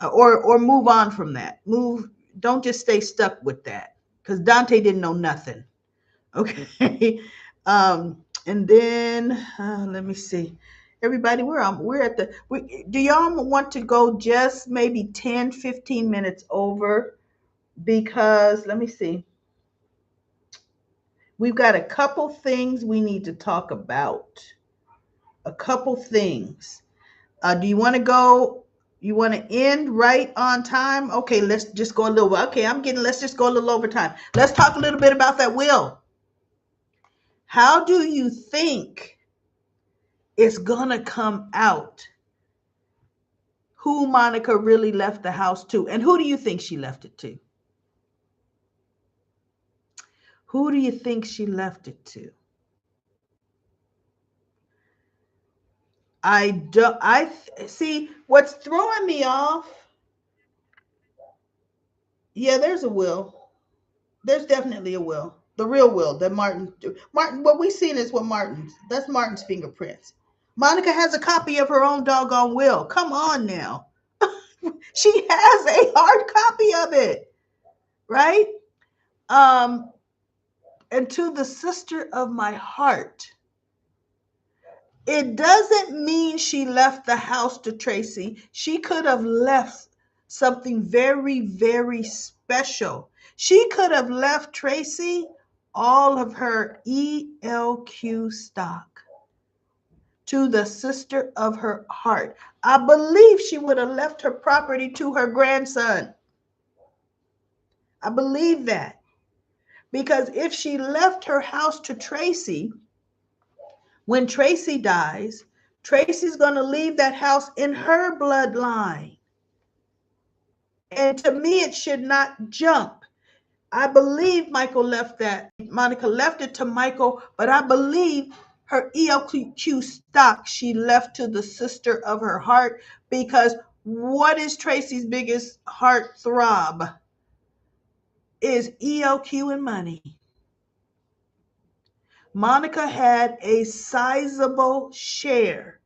Or move on from that. Don't just stay stuck with that. Because Dante didn't know nothing. Okay. And then let me see. Everybody, we're at do y'all want to go just maybe 10, 15 minutes over? Because let me see. We've got a couple things we need to talk about. A couple things. Do you want to go? You want to end right on time? Okay, let's just go a little. Okay, let's just go a little over time. Let's talk a little bit about that will. How do you think it's gonna come out who Monica really left the house to? And who do you think she left it to? Who do you think she left it to? I see what's throwing me off. Yeah, there's a will. There's definitely a will. The real will that Martin, what we seen is that's Martin's fingerprints. Monica has a copy of her own doggone will. Come on now. She has a hard copy of it, right? And to the sister of my heart, it doesn't mean she left the house to Tracy. She could have left something very, very special. She could have left Tracy all of her ELQ stock to the sister of her heart. I believe she would have left her property to her grandson. I believe that. Because if she left her house to Tracy, when Tracy dies, Tracy's going to leave that house in her bloodline. And to me, it should not jump. I believe Monica left it to Michael, but I believe her ELQ stock she left to the sister of her heart, because what is Tracy's biggest heart throb? Is ELQ and money. Monica had a sizable share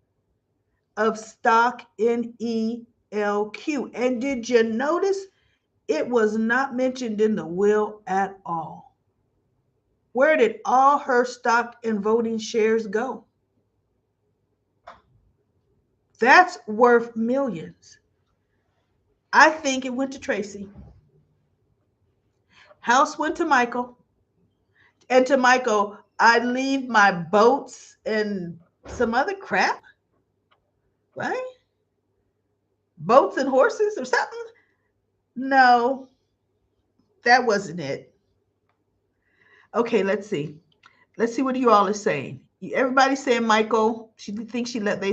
of stock in ELQ. And did you notice it was not mentioned in the will at all? Where did all her stock and voting shares go? That's worth millions. I think it went to Tracy. House went to Michael. And to Michael, I leave my boats and some other crap, right? Boats and horses or something? No, that wasn't it. Okay, let's see. Let's see what you all are saying. Everybody's saying Michael. They think she left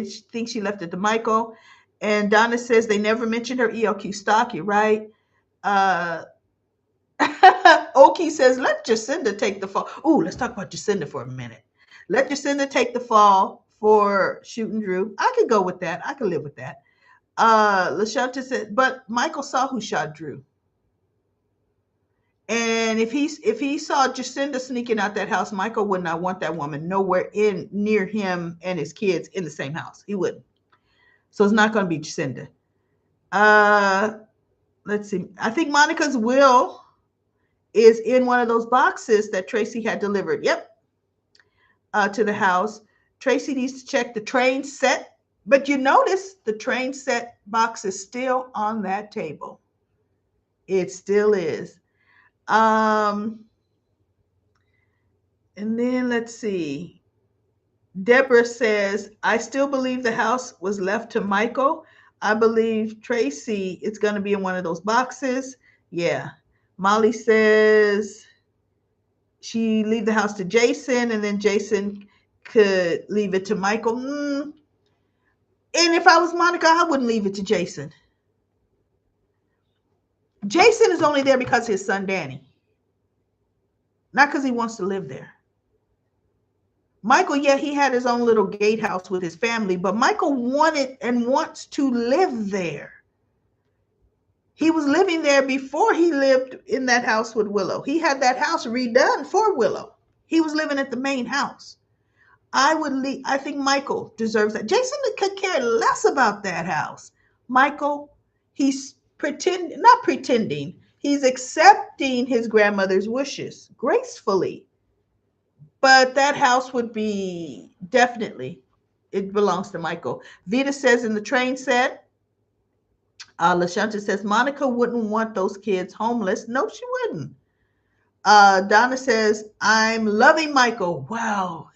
it to Michael. And Donna says they never mentioned her ELQ stock. You're right. Oki says, let Jacinda take the fall. Ooh, let's talk about Jacinda for a minute. Let Jacinda take the fall for shooting Drew. I could go with that. I could live with that. LaShanta said, but Michael saw who shot Drew. And if he saw Jacinda sneaking out that house, Michael would not want that woman nowhere in near him and his kids in the same house. He wouldn't. So it's not going to be Jacinda. Uh, let's see. I think Monica's will is in one of those boxes that Tracy had delivered. Yep, to the house. Tracy needs to check the train set, but you notice the train set box is still on that table. It still is. And then let's see. Deborah says, I still believe the house was left to Michael. I believe Tracy is going to be in one of those boxes. Yeah. Molly says she leave the house to Jason, and then Jason could leave it to Michael. And if I was Monica, I wouldn't leave it to Jason. Jason is only there because his son Danny, not because he wants to live there. Michael, yeah, he had his own little gatehouse with his family, but Michael wanted and wants to live there. He was living there before he lived in that house with Willow. He had that house redone for Willow. He was living at the main house. I think Michael deserves that. Jason could care less about that house. Michael, he's not pretending. He's accepting his grandmother's wishes gracefully. But that house would be definitely, it belongs to Michael. Vita says in the train set, LaShanta says Monica wouldn't want those kids homeless. No, she wouldn't. Donna says, I'm loving Michael. Wow.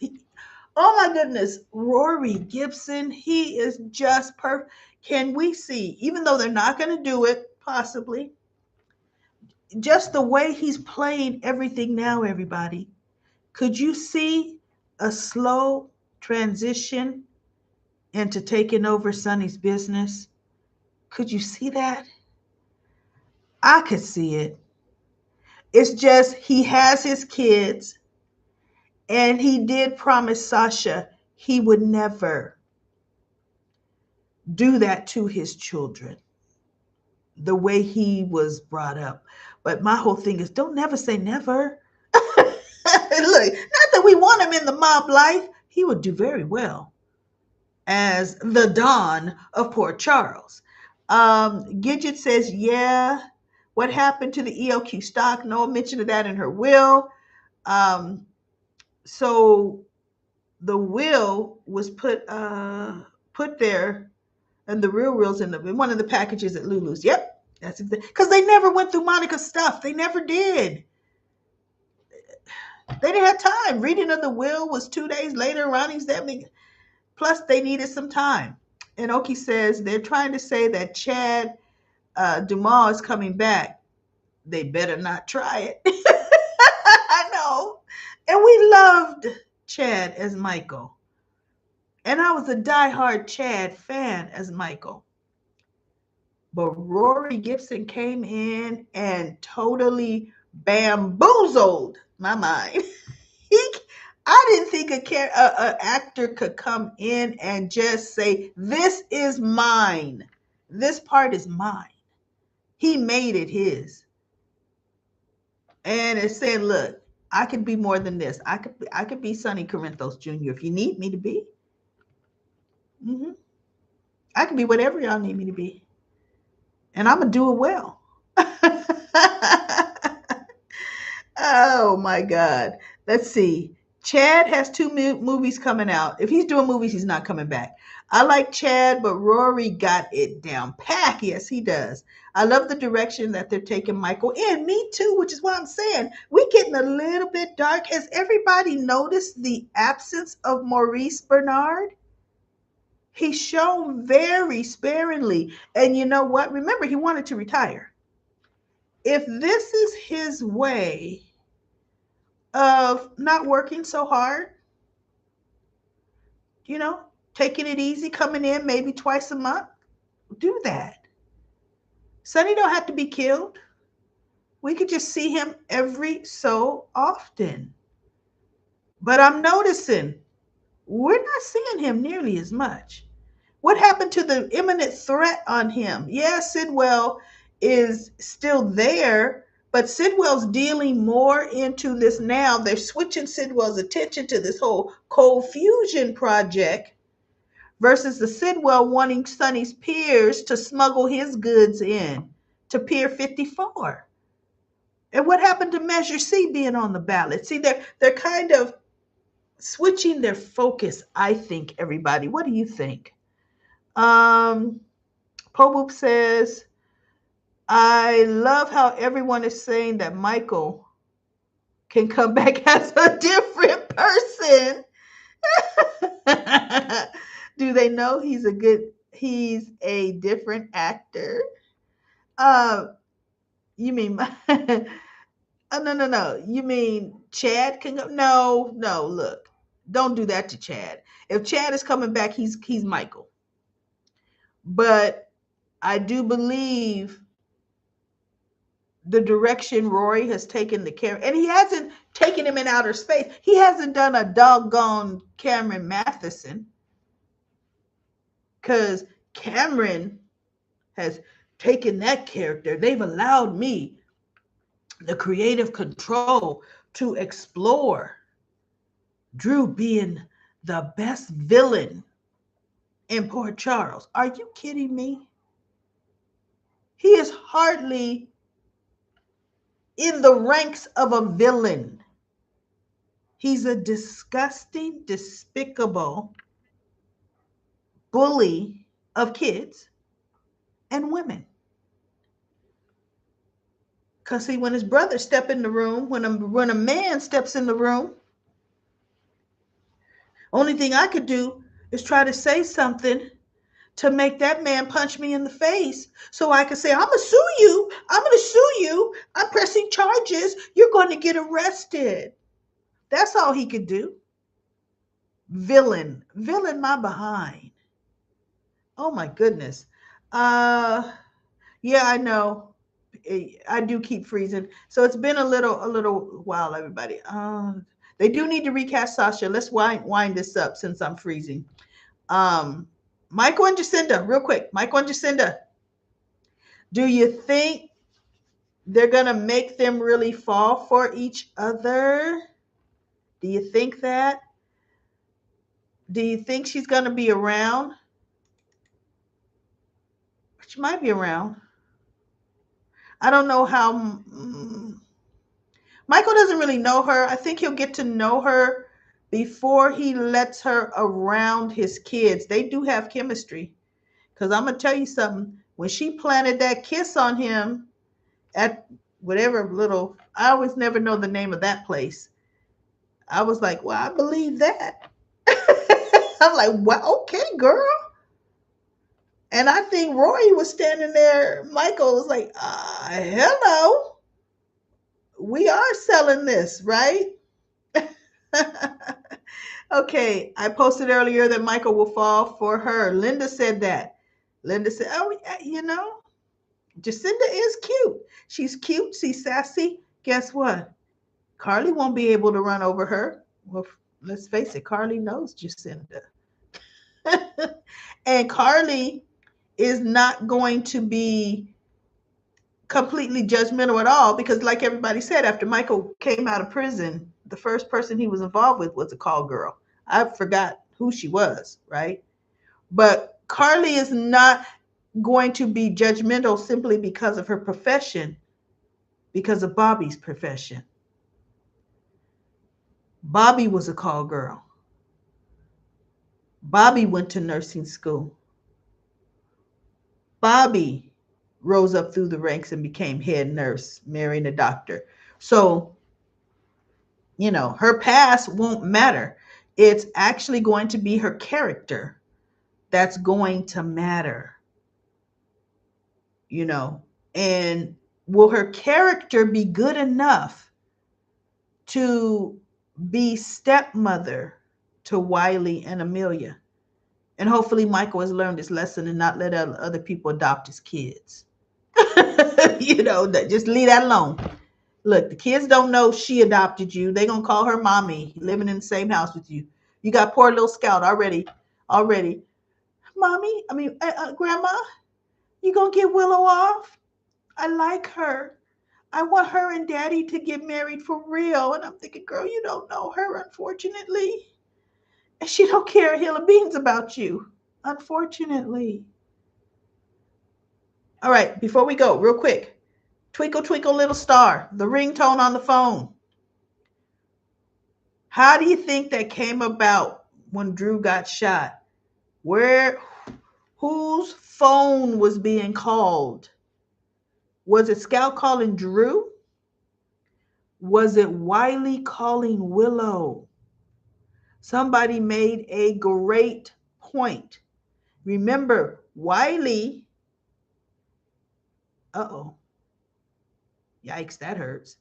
Oh my goodness. Rory Gibson, he is just perfect. Can we see, even though they're not going to do it, possibly, just the way he's playing everything now, everybody. Could you see a slow transition into taking over Sonny's business? Could you see that? I could see it. It's just he has his kids, and he did promise Sasha he would never do that to his children the way he was brought up. But my whole thing is don't never say never. Look, not that we want him in the mob life. He would do very well as the Don of Port Charles. Gidget says, yeah, what happened to the ELQ stock? No mention of that in her will. So the will was put there, and the real will's in one of the packages at Lulu's. Yep, that's because they never went through Monica's stuff. They never did. They didn't have time. Reading of the will was 2 days later. Ronnie's that big. Plus, they needed some time. And Oki says they're trying to say that Chad Dumas is coming back. They better not try it. I know. And we loved Chad as Michael. And I was a diehard Chad fan as Michael. But Rory Gibson came in and totally bamboozled my mind. I didn't think an actor could come in and just say, this is mine. This part is mine. He made it his. And it said, look, I could be more than this. I could be Sonny Corinthos Jr. if you need me to be. Mm-hmm. I can be whatever y'all need me to be. And I'm going to do it well. Oh, my God. Let's see. Chad has 2 movies coming out. If he's doing movies, he's not coming back. I like Chad, but Rory got it down pat. Yes, he does. I love the direction that they're taking Michael in. Me too, which is what I'm saying. We're getting a little bit dark. Has everybody noticed the absence of Maurice Bernard? He's shown very sparingly. And you know what? Remember, he wanted to retire. If this is his way of not working so hard, taking it easy, coming in maybe twice a month, do that. Sonny don't have to be killed. We could just see him every so often. But I'm noticing we're not seeing him nearly as much. What happened to the imminent threat on him? Yeah, Sidwell is still there, but Sidwell's dealing more into this now. They're switching Sidwell's attention to this whole cold fusion project versus the Sidwell wanting Sonny's peers to smuggle his goods in to Pier 54. And what happened to Measure C being on the ballot? See, they're kind of switching their focus, I think, everybody. What do you think? Poboop says, I love how everyone is saying that Michael can come back as a different person. Do they know he's a different actor? You mean oh, no. You mean Chad can go? No, look. Don't do that to Chad. If Chad is coming back, he's Michael. But I do believe the direction Rory has taken the character, and he hasn't taken him in outer space. He hasn't done a doggone Cameron Matheson, because Cameron has taken that character. They've allowed me the creative control to explore Drew being the best villain in Port Charles. Are you kidding me? He is hardly in the ranks of a villain. He's a disgusting, despicable bully of kids and women. Because see, when his brother step in the room, when a man steps in the room, only thing I could do is try to say something to make that man punch me in the face so I could say, I'm going to sue you. I'm going to sue you. I'm pressing charges. You're going to get arrested. That's all he could do. Villain my behind. Oh my goodness. Yeah, I know. I do keep freezing. So it's been a little while, everybody. They do need to recast Sasha. Let's wind this up since I'm freezing. Michael and Jacinda, real quick. Michael and Jacinda, do you think they're going to make them really fall for each other? Do you think that? Do you think she's going to be around? She might be around. I don't know how. Michael doesn't really know her. I think he'll get to know her before he lets her around his kids. They do have chemistry. Because I'm going to tell you something. When she planted that kiss on him at whatever little, I always never know the name of that place. I was like, well, I believe that. I'm like, well, okay, girl. And I think Roy was standing there. Michael was like, hello. We are selling this, right? Okay, I posted earlier that Michael will fall for her. Linda said that. Linda said, oh, you know, Jacinda is cute. She's cute. She's sassy. Guess what? Carly won't be able to run over her. Well, let's face it, Carly knows Jacinda. And Carly is not going to be completely judgmental at all because, like everybody said, after Michael came out of prison, the first person he was involved with was a call girl. I forgot who she was, right? But Carly is not going to be judgmental simply because of her profession, because of Bobby's profession. Bobby was a call girl. Bobby went to nursing school. Bobby rose up through the ranks and became head nurse, marrying a doctor. So, you know, her past won't matter. It's actually going to be her character that's going to matter, you know. And will her character be good enough to be stepmother to Wiley and Amelia? And hopefully Michael has learned his lesson and not let other people adopt his kids. You know, just leave that alone. Look, the kids don't know she adopted you. They're going to call her mommy living in the same house with you. You got poor little Scout already. Mommy, Grandma, you gonna get Willow off? I like her. I want her and Daddy to get married for real. And I'm thinking, girl, you don't know her, unfortunately. And she don't care a hill of beans about you, unfortunately. All right, before we go, real quick. Twinkle, twinkle, little star, the ringtone on the phone. How do you think that came about when Drew got shot? Where, whose phone was being called? Was it Scout calling Drew? Was it Wiley calling Willow? Somebody made a great point. Remember, Wiley, uh-oh, yikes, that hurts.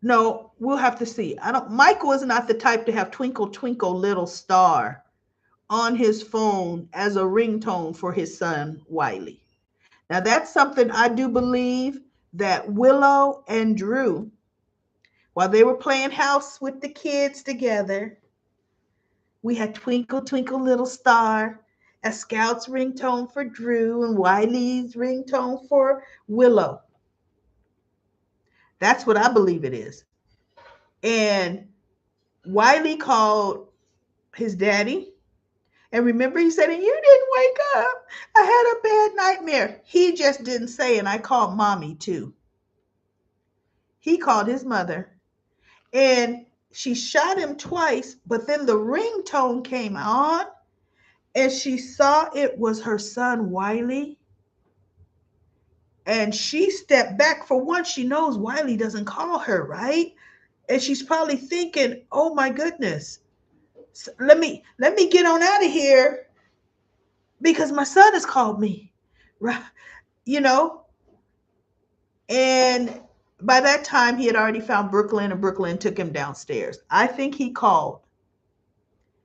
No, we'll have to see. Michael is not the type to have twinkle, twinkle, little star on his phone as a ringtone for his son, Wiley. Now, that's something I do believe that Willow and Drew, while they were playing house with the kids together, we had Twinkle, Twinkle, Little Star as Scout's ringtone for Drew and Wiley's ringtone for Willow. That's what I believe it is. And Wiley called his daddy. And remember, he said, and you didn't wake up. I had a bad nightmare. He just didn't say, and I called mommy too. He called his mother. And she shot him twice, but then the ringtone came on, and she saw it was her son, Wiley. And she stepped back. For once, she knows Wiley doesn't call her, right? And she's probably thinking, oh my goodness, let me get on out of here because my son has called me, right? You know, and by that time he had already found Brooklyn, and Brooklyn took him downstairs. I think he called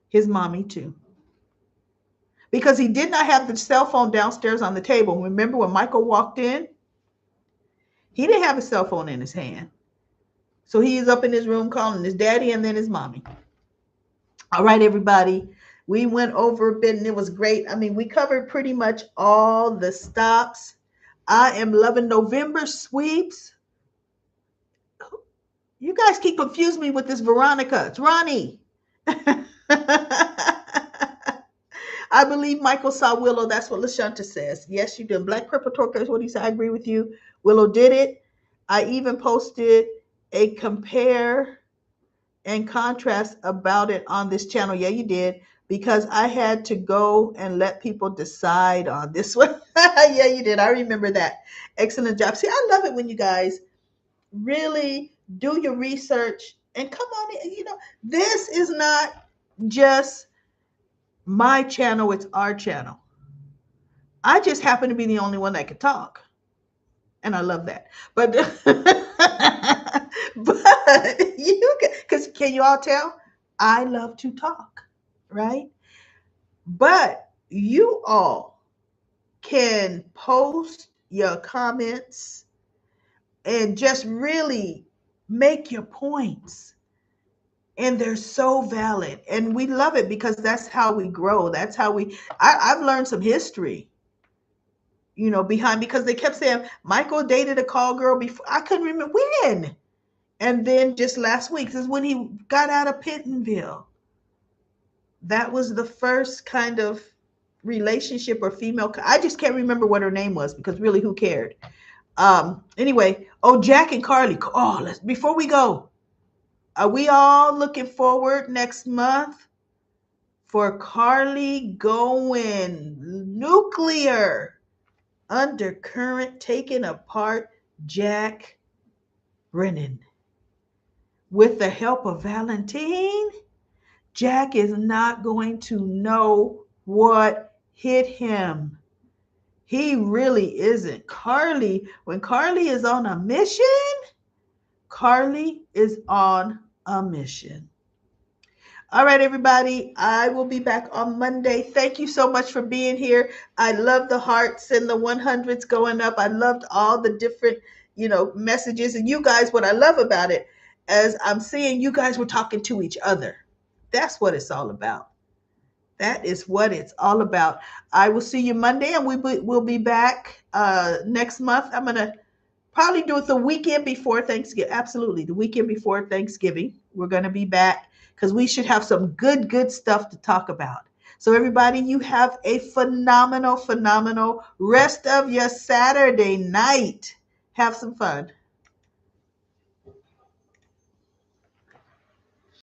his mommy too, because he did not have the cell phone downstairs on the table. Remember when Michael walked in, he didn't have a cell phone in his hand. So he's up in his room calling his daddy and then his mommy. All right, everybody. We went over a bit and it was great. I mean, we covered pretty much all the stops. I am loving November sweeps. You guys keep confusing me with this Veronica. It's Ronnie. I believe Michael saw Willow. That's what LaShunta says. Yes, you did. Black Purple Torque is what he said. I agree with you. Willow did it. I even posted a compare and contrast about it on this channel. Yeah, you did. Because I had to go and let people decide on this one. Yeah, you did. I remember that. Excellent job. See, I love it when you guys really do your research and come on in. You know, this is not just my channel, it's our channel. I just happen to be the only one that can talk. And I love that. But but you can you all tell? I love to talk, right? But you all can post your comments and just really make your points. And they're so valid. And we love it because that's how we grow. That's how I've learned some history, you know, behind, because they kept saying Michael dated a call girl before. I couldn't remember when. And then just last week, this is when he got out of Pentonville. That was the first kind of relationship or female. I just can't remember what her name was because really, who cared? Anyway, Jack and Carly. Before we go, are we all looking forward next month for Carly going nuclear, undercurrent, taking apart Jack Brennan? With the help of Valentine, Jack is not going to know what hit him. He really isn't. When Carly is on a mission, Carly is on a mission. All right, everybody. I will be back on Monday. Thank you so much for being here. I love the hearts and the 100s going up. I loved all the different, messages. And you guys, what I love about it, as I'm seeing you guys were talking to each other. That's what it's all about. That is what it's all about. I will see you Monday, and we'll be back next month. I'm going to probably do it the weekend before Thanksgiving. Absolutely. The weekend before Thanksgiving. We're going to be back because we should have some good stuff to talk about. So, everybody, you have a phenomenal rest of your Saturday night. Have some fun.